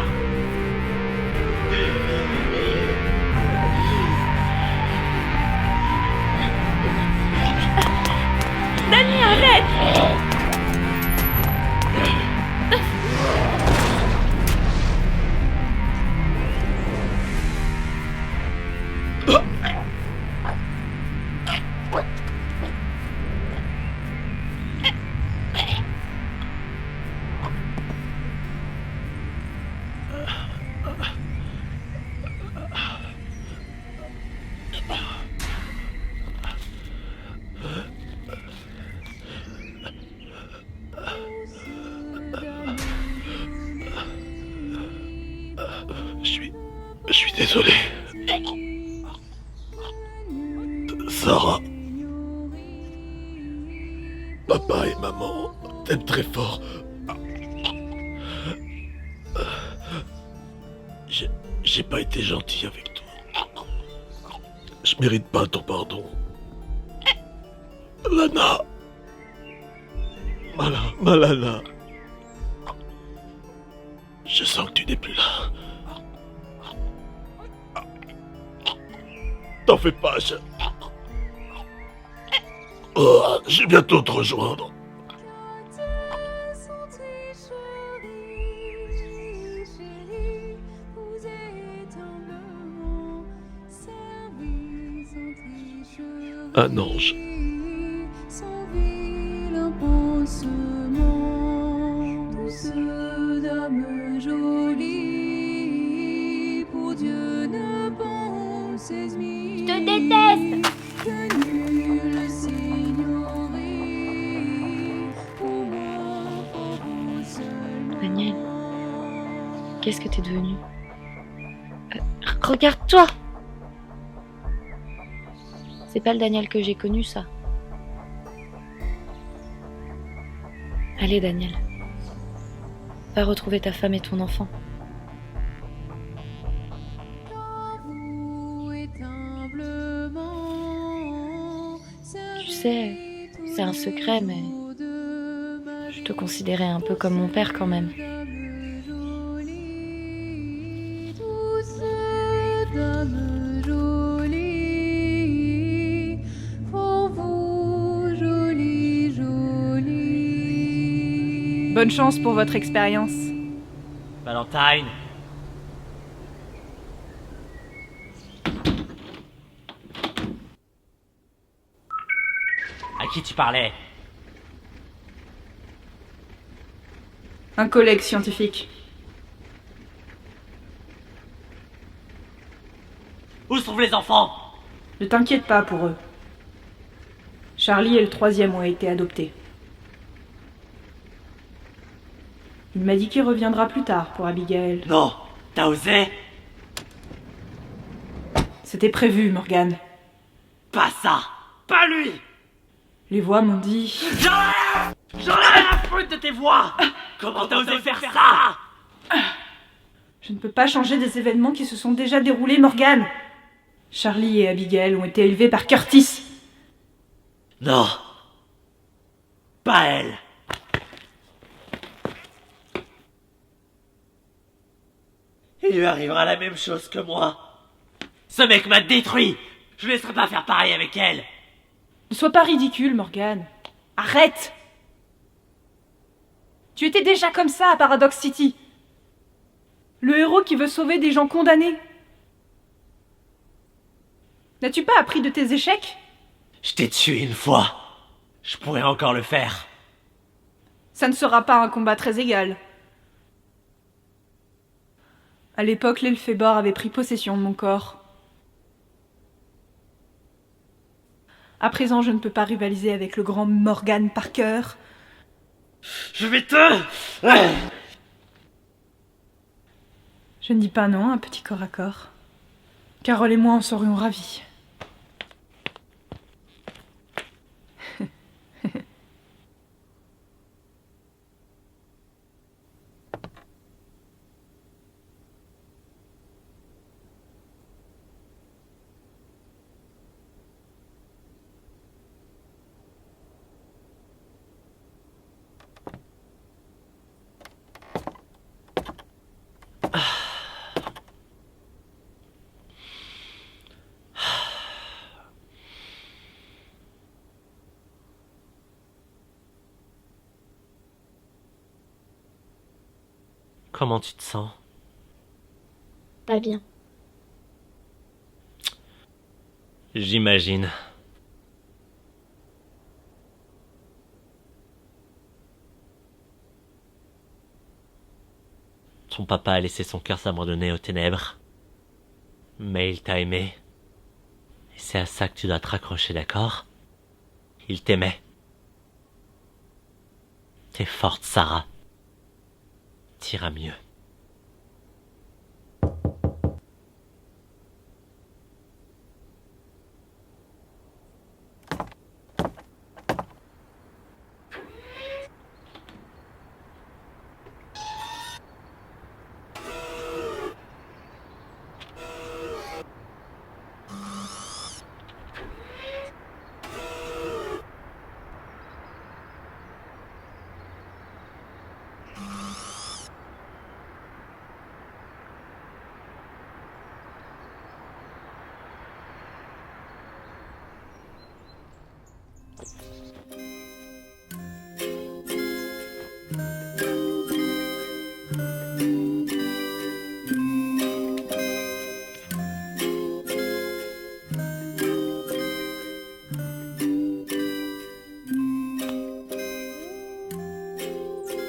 Dani, arrête! Je suis désolé. Sarah. Papa et maman t'aiment très fort. J'ai pas été gentil avec toi. Je mérite pas ton pardon. Lana. Malana. Je sens que tu n'es plus là. T'en fais pas, je vais bientôt te rejoindre. Un ange. Je te déteste! Daniel, qu'est-ce que t'es devenu? Regarde-toi! C'est pas le Daniel que j'ai connu, ça. Allez, Daniel. Va retrouver ta femme et ton enfant. Tu sais, c'est un secret, mais je te considérais un peu comme mon père quand même. Bonne chance pour votre expérience. Valentine. À qui tu parlais? Un collègue scientifique. Où se trouvent les enfants? Ne t'inquiète pas pour eux. Charlie et le troisième ont été adoptés. Il m'a dit qu'il reviendra plus tard pour Abigail. Non, t'as osé? C'était prévu, Morgane. Pas ça! Pas lui! Les voix m'ont dit... J'en ai rien à foutre de tes voix! Comment t'as osé faire ça? Je ne peux pas changer des événements qui se sont déjà déroulés, Morgane. Charlie et Abigail ont été élevés par Curtis. Non. Pas elle. Il lui arrivera la même chose que moi. Ce mec m'a détruit. Je ne laisserai pas faire pareil avec elle. Ne sois pas ridicule, Morgane. Arrête! Tu étais déjà comme ça à Paradox City. Le héros qui veut sauver des gens condamnés. N'as-tu pas appris de tes échecs? Je t'ai tué une fois. Je pourrais encore le faire. Ça ne sera pas un combat très égal. À l'époque, l'Elphébor avait pris possession de mon corps. À présent, je ne peux pas rivaliser avec le grand Morgan Parker. Je vais te... Je ne dis pas non, un petit corps à corps. Carole et moi en serions ravis. Comment tu te sens? Pas bien. J'imagine. Ton papa a laissé son cœur s'abandonner aux ténèbres. Mais il t'a aimé. Et c'est à ça que tu dois te raccrocher, d'accord? Il t'aimait. T'es forte, Sarah. T'ira mieux.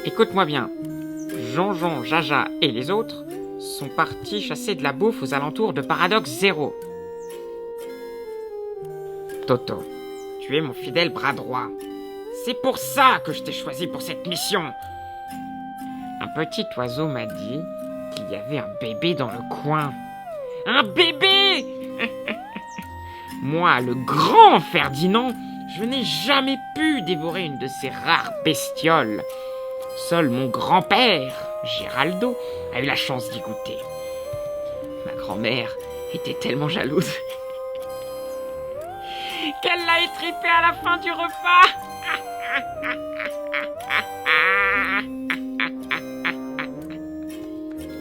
Écoute-moi bien. Jean-Jean, Jaja et les autres sont partis chasser de la bouffe aux alentours de Paradox Zéro. Toto, tu es mon fidèle bras droit. C'est pour ça que je t'ai choisi pour cette mission. Un petit oiseau m'a dit qu'il y avait un bébé dans le coin. Un bébé! Moi, le grand Ferdinand, je n'ai jamais pu dévorer une de ces rares bestioles. Seul mon grand-père, Géraldo, a eu la chance d'y goûter. Ma grand-mère était tellement jalouse qu'elle l'a étripé à la fin du repas.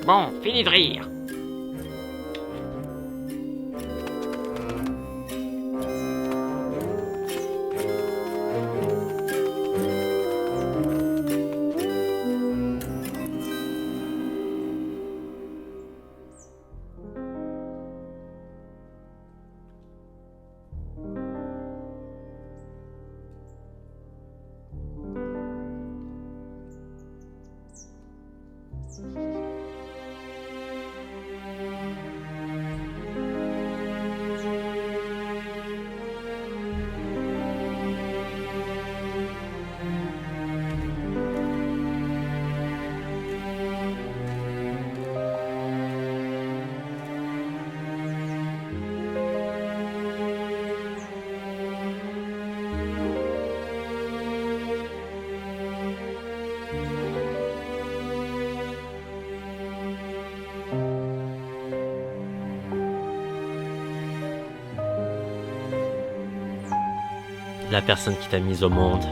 Bon, fini de rire. La personne qui t'a mise au monde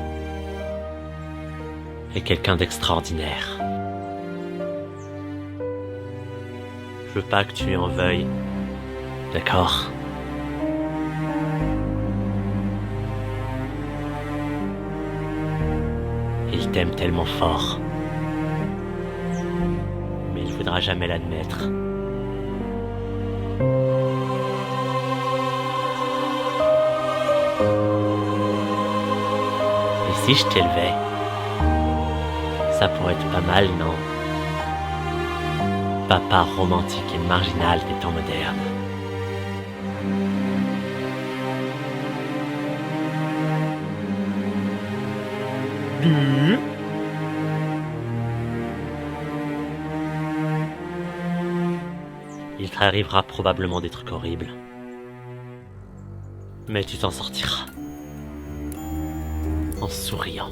est quelqu'un d'extraordinaire. Je veux pas que tu lui en veuilles. D'accord? Il t'aime tellement fort. Mais il voudra jamais l'admettre. Et si je t'élevais? Ça pourrait être pas mal, non? Papa romantique et marginal des temps modernes. Il t'arrivera probablement des trucs horribles. Mais tu t'en sortiras. En souriant.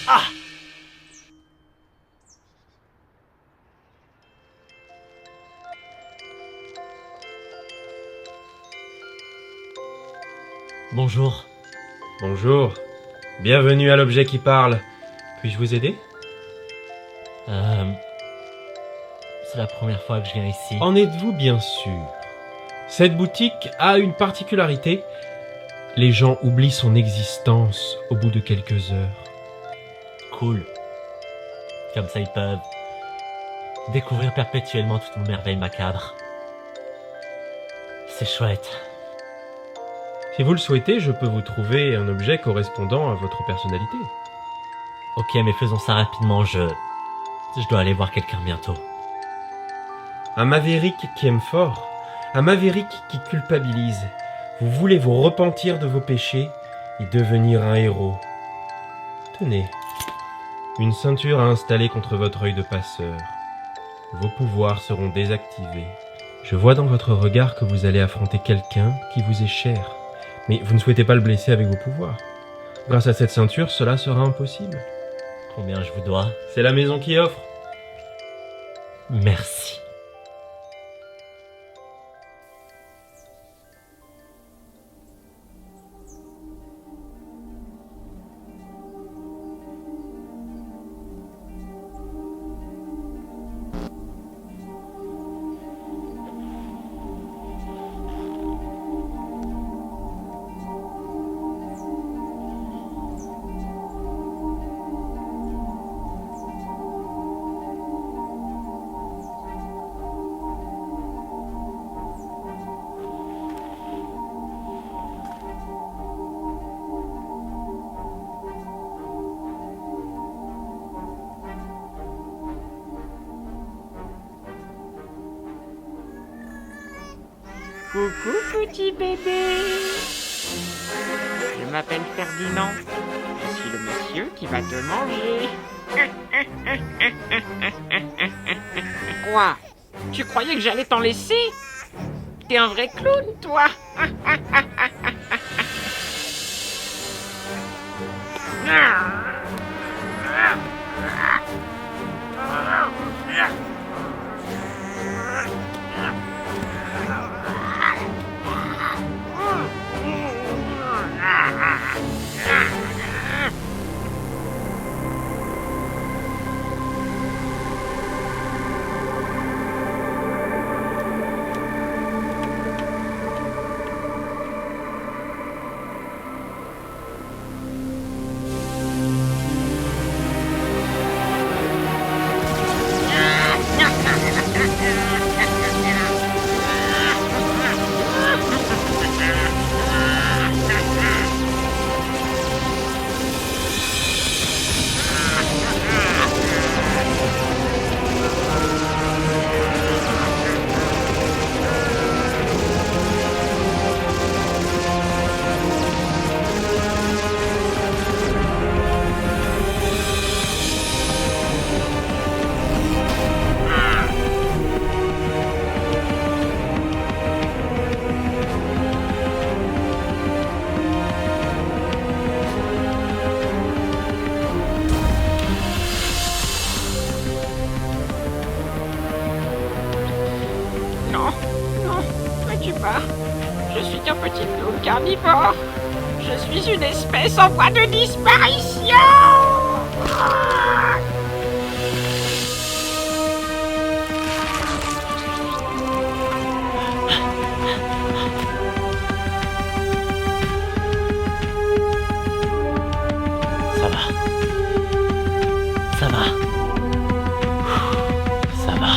Ah! Bonjour. Bonjour. Bienvenue à l'objet qui parle. Puis-je vous aider? C'est la première fois que je viens ici. En êtes-vous bien sûr? Cette boutique a une particularité. Les gens oublient son existence au bout de quelques heures. Cool. Comme ça ils peuvent découvrir perpétuellement toutes nos merveilles macabres. C'est chouette. Si vous le souhaitez, je peux vous trouver un objet correspondant à votre personnalité. Ok, mais faisons ça rapidement, je dois aller voir quelqu'un bientôt. Un maverick qui aime fort, un maverick qui culpabilise. Vous voulez vous repentir de vos péchés et devenir un héros. Tenez, une ceinture à installer contre votre œil de passeur. Vos pouvoirs seront désactivés. Je vois dans votre regard que vous allez affronter quelqu'un qui vous est cher. Mais vous ne souhaitez pas le blesser avec vos pouvoirs. Grâce à cette ceinture, cela sera impossible. Combien je vous dois? C'est la maison qui offre. Merci. Coucou petit bébé. Je m'appelle Ferdinand. Je suis le monsieur qui va te manger. Quoi? Tu croyais que j'allais t'en laisser? T'es un vrai clown, toi. pas. Je suis un petit gnome carnivore. Je suis une espèce en voie de disparition. Ça va. Ça va. Ça va.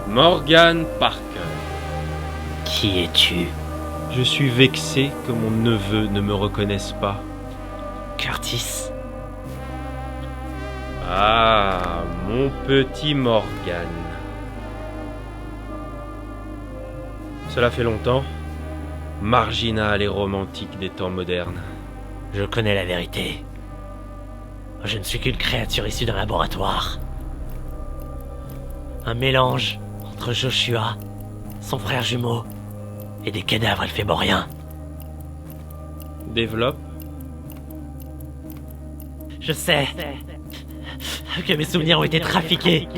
Morgan Parker. Qui es-tu? Je suis vexé que mon neveu ne me reconnaisse pas. Curtis? Ah, mon petit Morgan. Cela fait longtemps. Marginal et romantique des temps modernes. Je connais la vérité. Je ne suis qu'une créature issue d'un laboratoire. Un mélange entre Joshua, son frère jumeau, et des cadavres éphémoriens. Développe. Je sais que mes souvenirs ont été trafiqués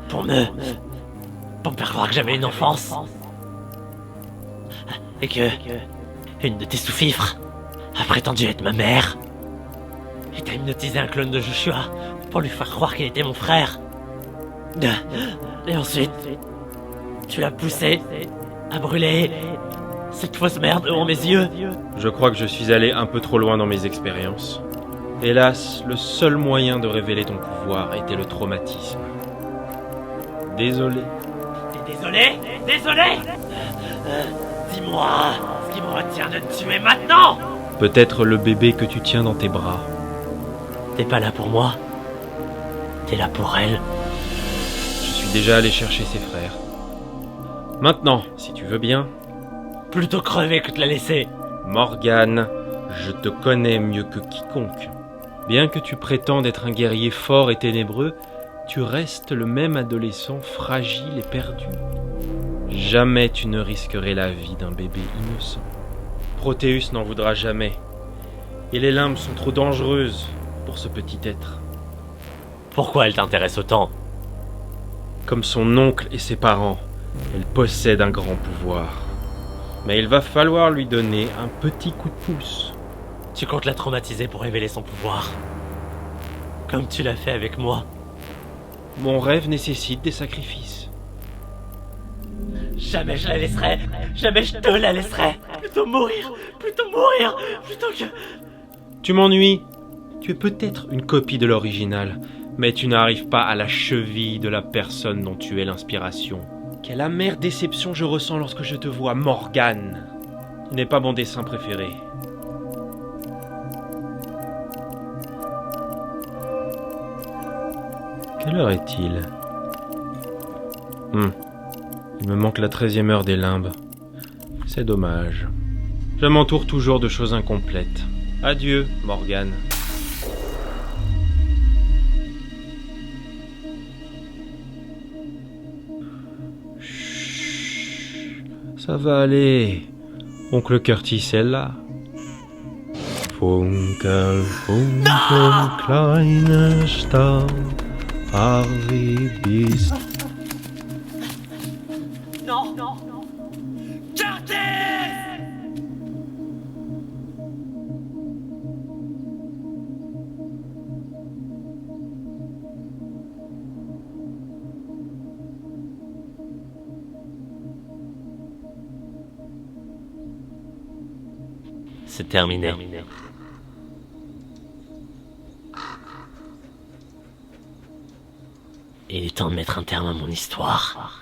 pour me faire croire que j'avais une enfance. Et que une de tes sous-fifres a prétendu être ma mère. Et t'as hypnotisé un clone de Joshua pour lui faire croire qu'il était mon frère. Et ensuite, tu l'as poussé à brûler cette fausse merde devant mes yeux. Je crois que je suis allé un peu trop loin dans mes expériences. Hélas, le seul moyen de révéler ton pouvoir était le traumatisme. Désolé. T'es désolé? Désolé? Dis-moi ce qui me retient de te tuer maintenant. Peut-être le bébé que tu tiens dans tes bras. T'es pas là pour moi. T'es là pour elle. Je suis déjà allé chercher ses frères. Maintenant, si tu veux bien. Plutôt crever que de la laisser. Morgan, je te connais mieux que quiconque. Bien que tu prétendes être un guerrier fort et ténébreux, tu restes le même adolescent fragile et perdu. Jamais tu ne risquerais la vie d'un bébé innocent. Proteus n'en voudra jamais. Et les limbes sont trop dangereuses pour ce petit être. Pourquoi elle t'intéresse autant? Comme son oncle et ses parents, elle possède un grand pouvoir. Mais il va falloir lui donner un petit coup de pouce. Tu comptes la traumatiser pour révéler son pouvoir? Comme tu l'as fait avec moi. Mon rêve nécessite des sacrifices. Jamais je la laisserai. Jamais je te la laisserai. Plutôt mourir plutôt que... Tu m'ennuies. Tu es peut-être une copie de l'original, mais tu n'arrives pas à la cheville de la personne dont tu es l'inspiration. Quelle amère déception je ressens lorsque je te vois, Morgan. Tu n'es pas mon dessin préféré. Quelle heure est-il? Il me manque la 13e heure des limbes. C'est dommage. Je m'entoure toujours de choses incomplètes. Adieu, Morgan. Chut, ça va aller. Oncle Curtis est là. Funkel, funkel, kleine Star, Harvey Beast. Non, non, non. Curtis! C'est terminé. Il est temps de mettre un terme à mon histoire.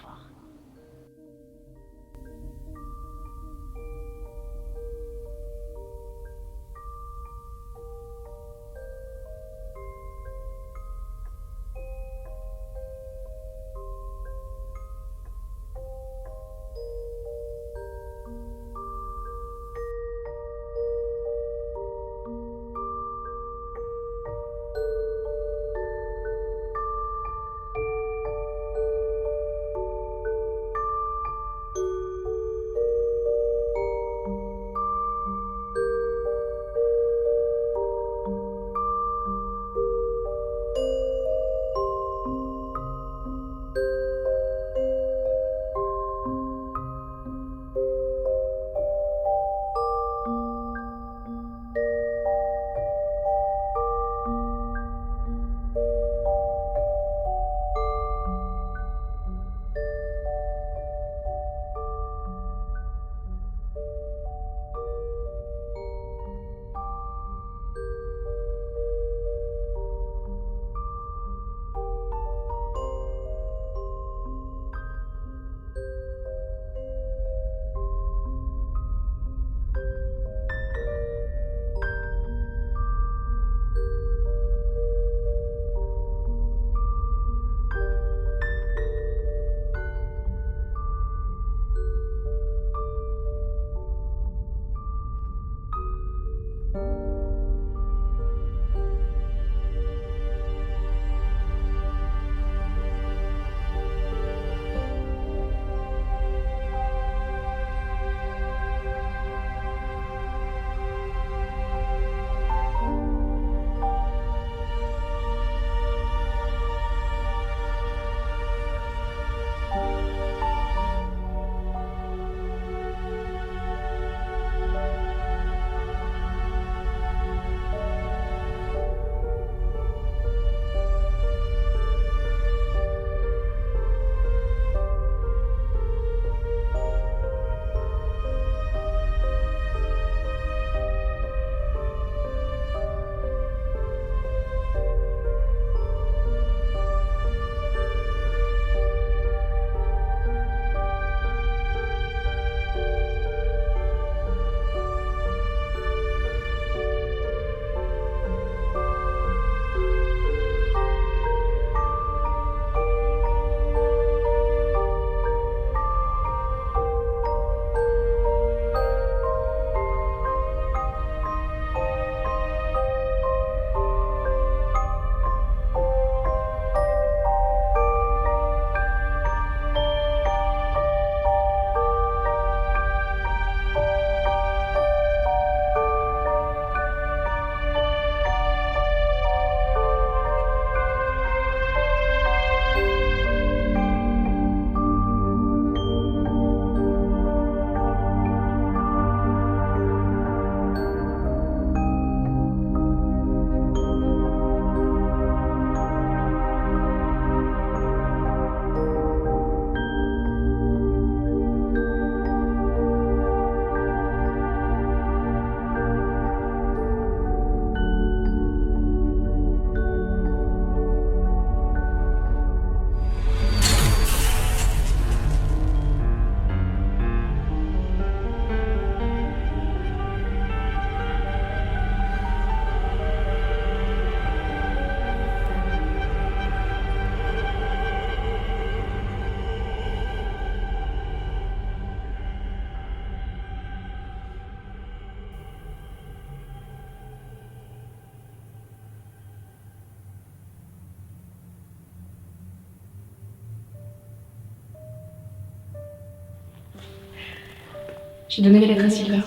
J'ai donné les lettres à Silver.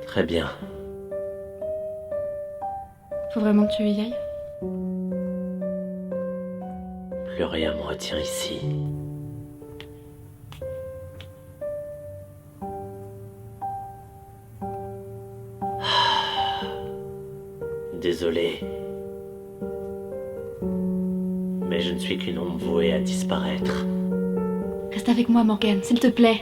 Très bien. Faut vraiment que tu y ailles? Plus rien me retient ici. Désolé. Mais je ne suis qu'une ombre vouée à disparaître. Reste avec moi, Morgan, s'il te plaît.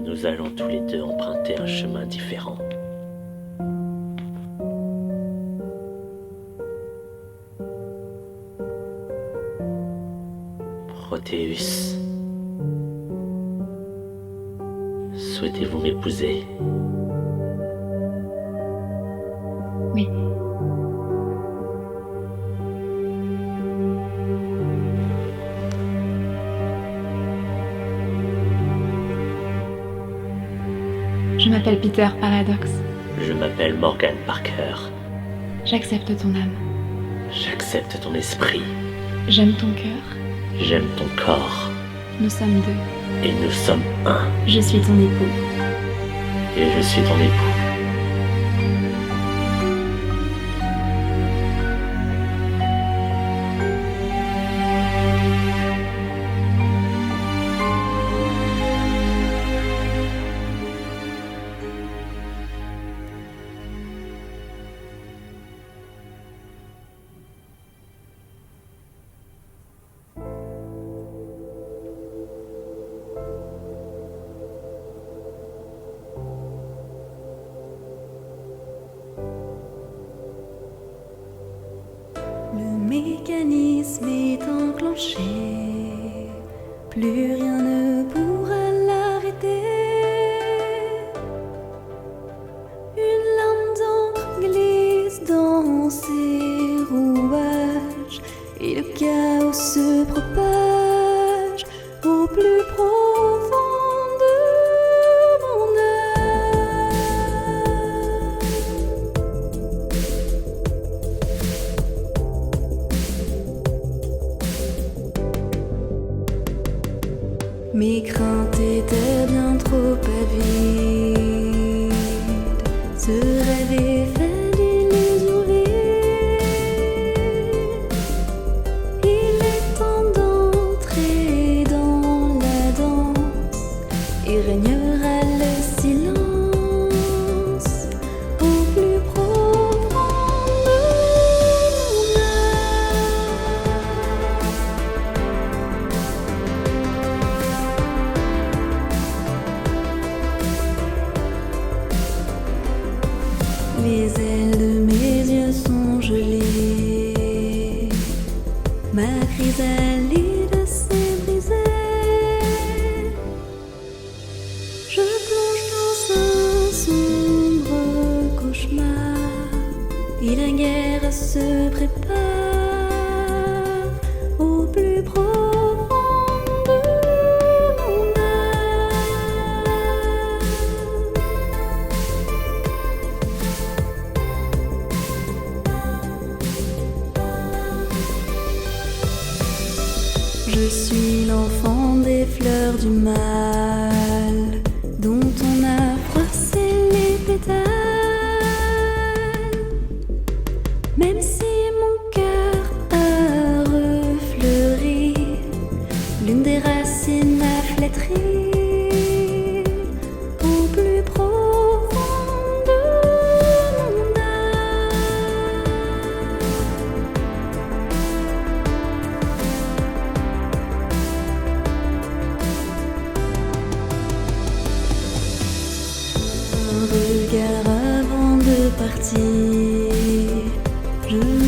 Nous allons tous les deux emprunter un chemin différent. Proteus. Souhaitez-vous m'épouser? Oui. Je m'appelle Peter Paradox. Je m'appelle Morgan Parker. J'accepte ton âme. J'accepte ton esprit. J'aime ton cœur. J'aime ton corps. Nous sommes deux. Et nous sommes un. Je suis ton époux. Et je suis ton époux. Le mécanisme est enclenché, plus rien ne pourra l'arrêter. Une lame d'encre glisse dans ses rouages et le chaos se propage au plus profond de mon âme. Mes craintes étaient bien trop avides. Ce rêve est fait d'illusions vides. Il est temps d'entrer dans la danse et régnera le silence au plus profond de mon Les ailes de mes yeux sont gelées. Ma chrysalide s'est brisée. Je plonge dans un sombre cauchemar et la guerre se prépare au plus profond de mon Je suis l'enfant des fleurs du mal, dont on a froissé les pétales. Même si mon cœur a refleuri, l'une des racines a flétri au plus profond de mon Un regard avant de partir, je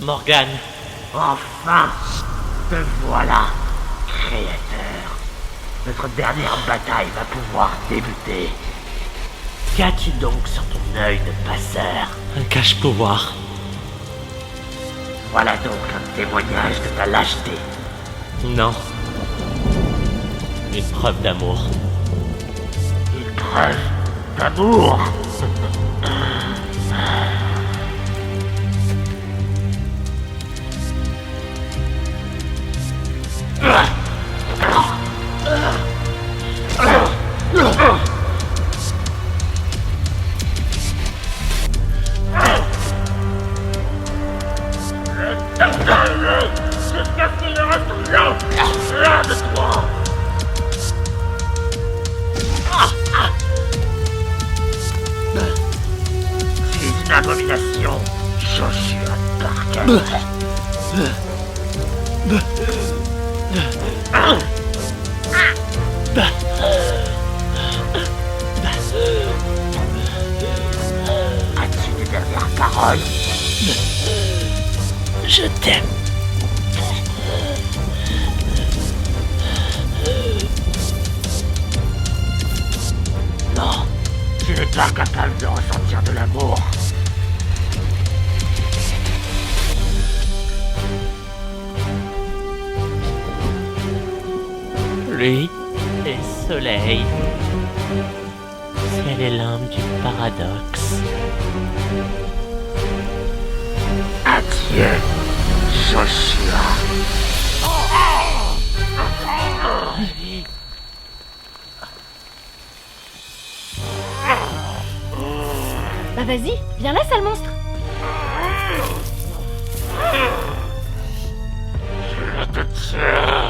Morgane. Enfin, te voilà, créateur. Notre dernière bataille va pouvoir débuter. Qu'as-tu donc sur ton œil de passeur? Un cache-pouvoir. Voilà donc un témoignage de ta lâcheté. Non. Une preuve d'amour. Une preuve d'amour. C'est une abomination, Joshua Parker. As-tu des dernières paroles? Je t'aime. Non, tu n'es pas capable de ressentir de l'amour. Lui, les soleils. Ciel et l'âme du paradoxe. Adieu, Joshua. Bah vas-y, viens là, sale monstre. Je vais te tuer.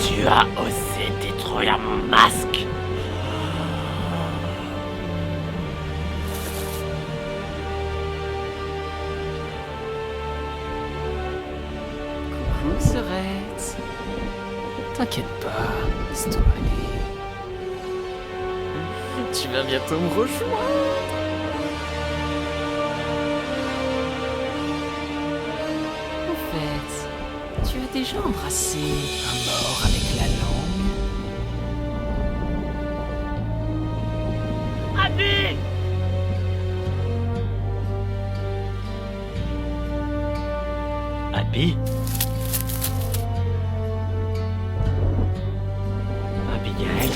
Tu as osé détruire mon masque. Coucou, Sorette. T'inquiète pas, laisse-toi aller. Tu vas bientôt me rejoindre. En fait, tu as déjà embrassé un mort avec la langue? Abby! Abby? Abigail?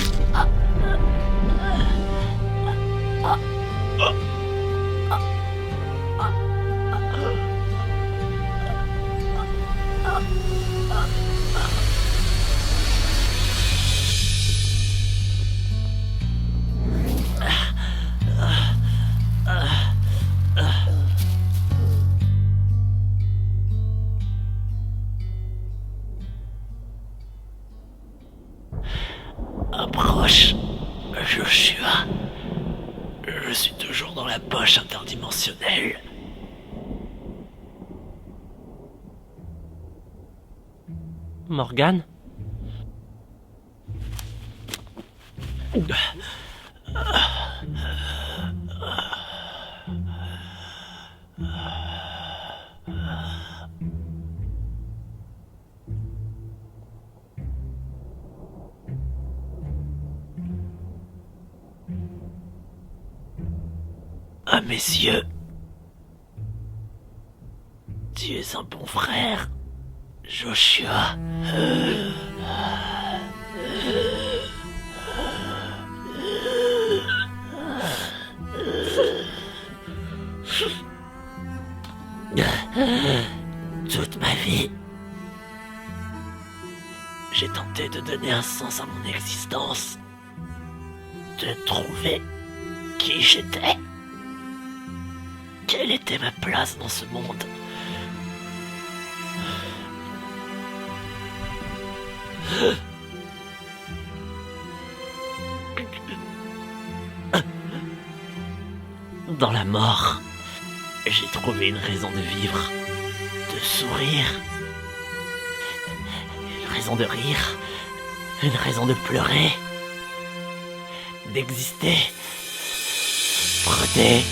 poche, Joshua. Je suis toujours dans la poche interdimensionnelle. Morgane? À mes yeux, tu es un bon frère, Joshua. Toute ma vie, j'ai tenté de donner un sens à mon existence, de trouver qui j'étais. Quelle était ma place dans ce monde? Dans la mort, j'ai trouvé une raison de vivre, de sourire, une raison de rire, une raison de pleurer, d'exister, frauder.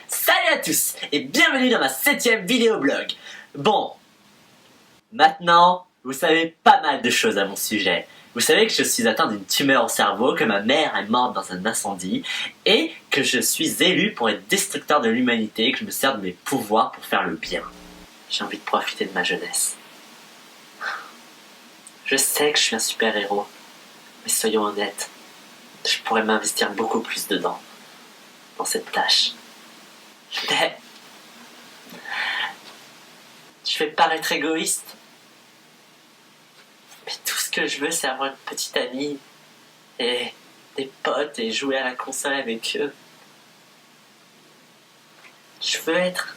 Salut à tous et bienvenue dans ma 7ème vidéoblog. Bon, maintenant, vous savez pas mal de choses à mon sujet. Vous savez que je suis atteint d'une tumeur au cerveau, que ma mère est morte dans un incendie et que je suis élu pour être destructeur de l'humanité et que je me sers de mes pouvoirs pour faire le bien. J'ai envie de profiter de ma jeunesse. Je sais que je suis un super-héros, mais soyons honnêtes, je pourrais m'investir beaucoup plus dedans, dans cette tâche. Mais je vais paraître égoïste. Mais tout ce que je veux, c'est avoir une petite amie et des potes et jouer à la console avec eux. Je veux être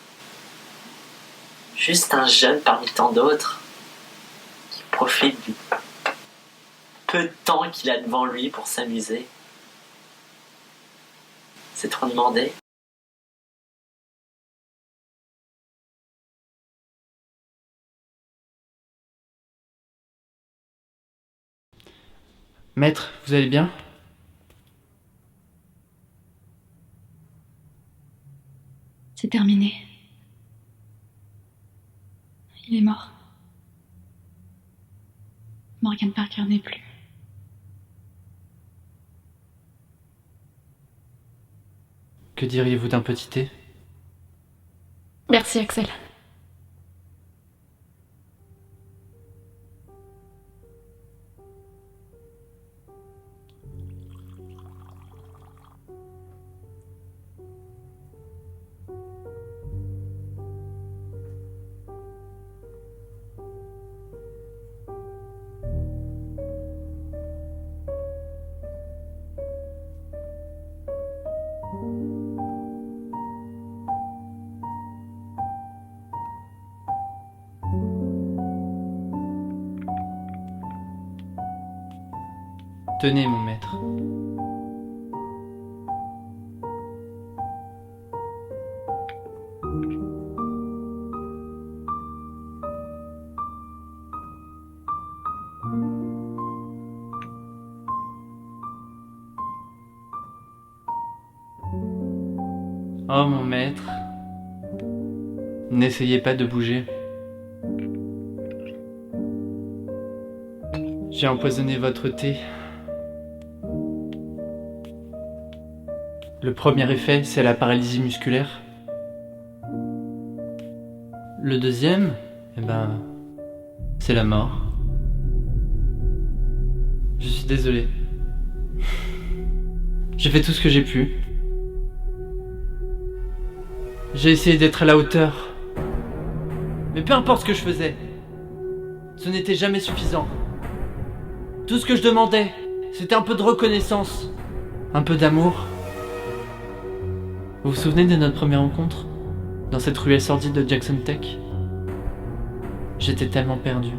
juste un jeune parmi tant d'autres qui profite du peu de temps qu'il a devant lui pour s'amuser. C'est trop demandé. Maître, vous allez bien? C'est terminé. Il est mort. Morgan Parker n'est plus. Que diriez-vous d'un petit thé? Merci, Axel. Tenez, mon maître. Oh mon maître, n'essayez pas de bouger. J'ai empoisonné votre thé. Le premier effet, c'est la paralysie musculaire. Le deuxième, c'est la mort. Je suis désolé. J'ai fait tout ce que j'ai pu. J'ai essayé d'être à la hauteur. Mais peu importe ce que je faisais, ce n'était jamais suffisant. Tout ce que je demandais, c'était un peu de reconnaissance, un peu d'amour. Vous vous souvenez de notre première rencontre, dans cette ruelle sordide de Jackson Tech? J'étais tellement perdu.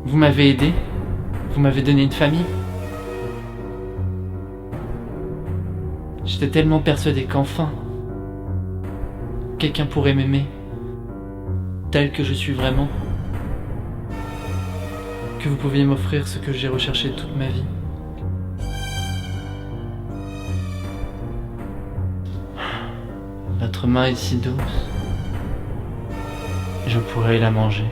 Vous m'avez aidé, vous m'avez donné une famille. J'étais tellement persuadé qu'enfin, quelqu'un pourrait m'aimer, tel que je suis vraiment. Que vous pouviez m'offrir ce que j'ai recherché toute ma vie. Votre main est si douce. Je pourrais la manger.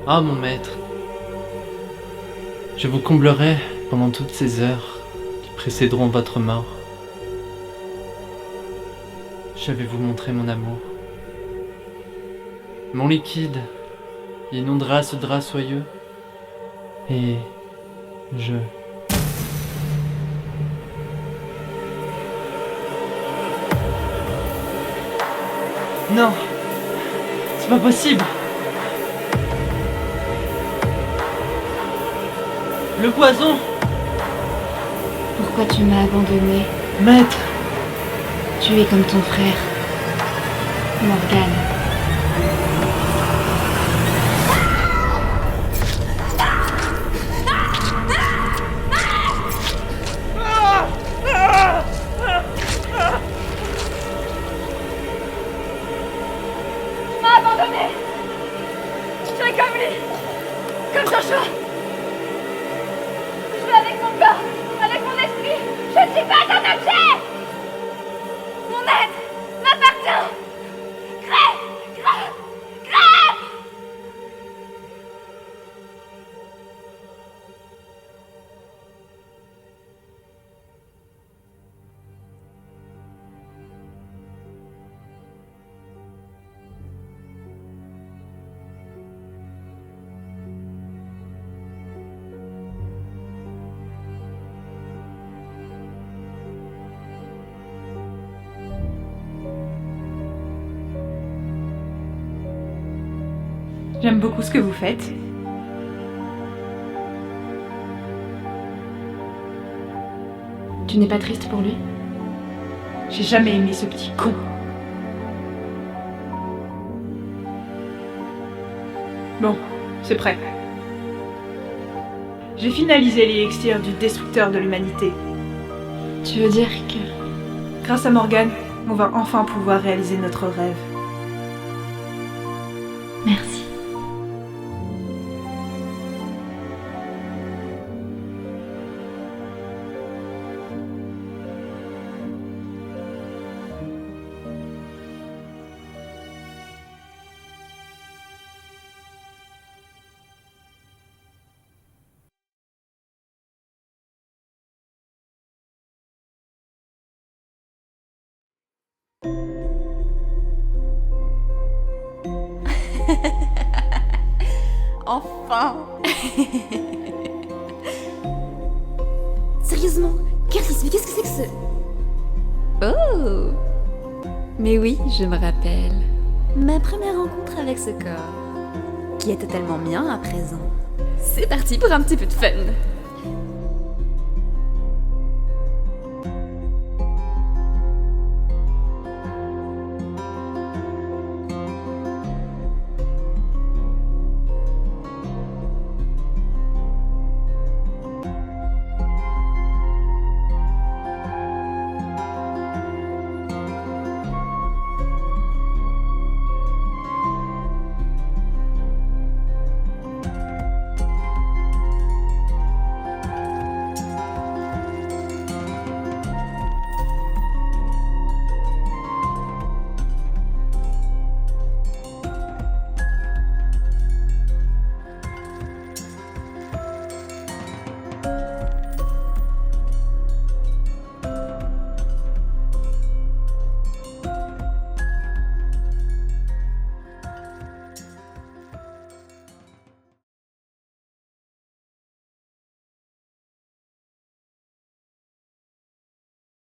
Ah mon maître, je vous comblerai pendant toutes ces heures qui précéderont votre mort. Je vais vous montrer mon amour. Mon liquide inondera ce drap soyeux et je... Non, c'est pas possible. Le poison! Pourquoi tu m'as abandonné? Maître! Tu es comme ton frère, Morgane. Tu m'as abandonné! Tu es comme lui! Comme Joshua! Avec mon corps, avec mon esprit, je ne suis pas un objet! Mon être m'appartient! Crève! Crève! Crève! J'aime beaucoup ce que vous faites. Tu n'es pas triste pour lui? J'ai jamais aimé ce petit con. Bon, c'est prêt. J'ai finalisé l'élixir du destructeur de l'humanité. Tu veux dire que... Grâce à Morgane, on va enfin pouvoir réaliser notre rêve. Merci. Enfin. Sérieusement, Caris, mais qu'est-ce que c'est que ce... Oh. Mais oui, je me rappelle. Ma première rencontre avec ce corps, qui est totalement mien à présent. C'est parti pour un petit peu de fun.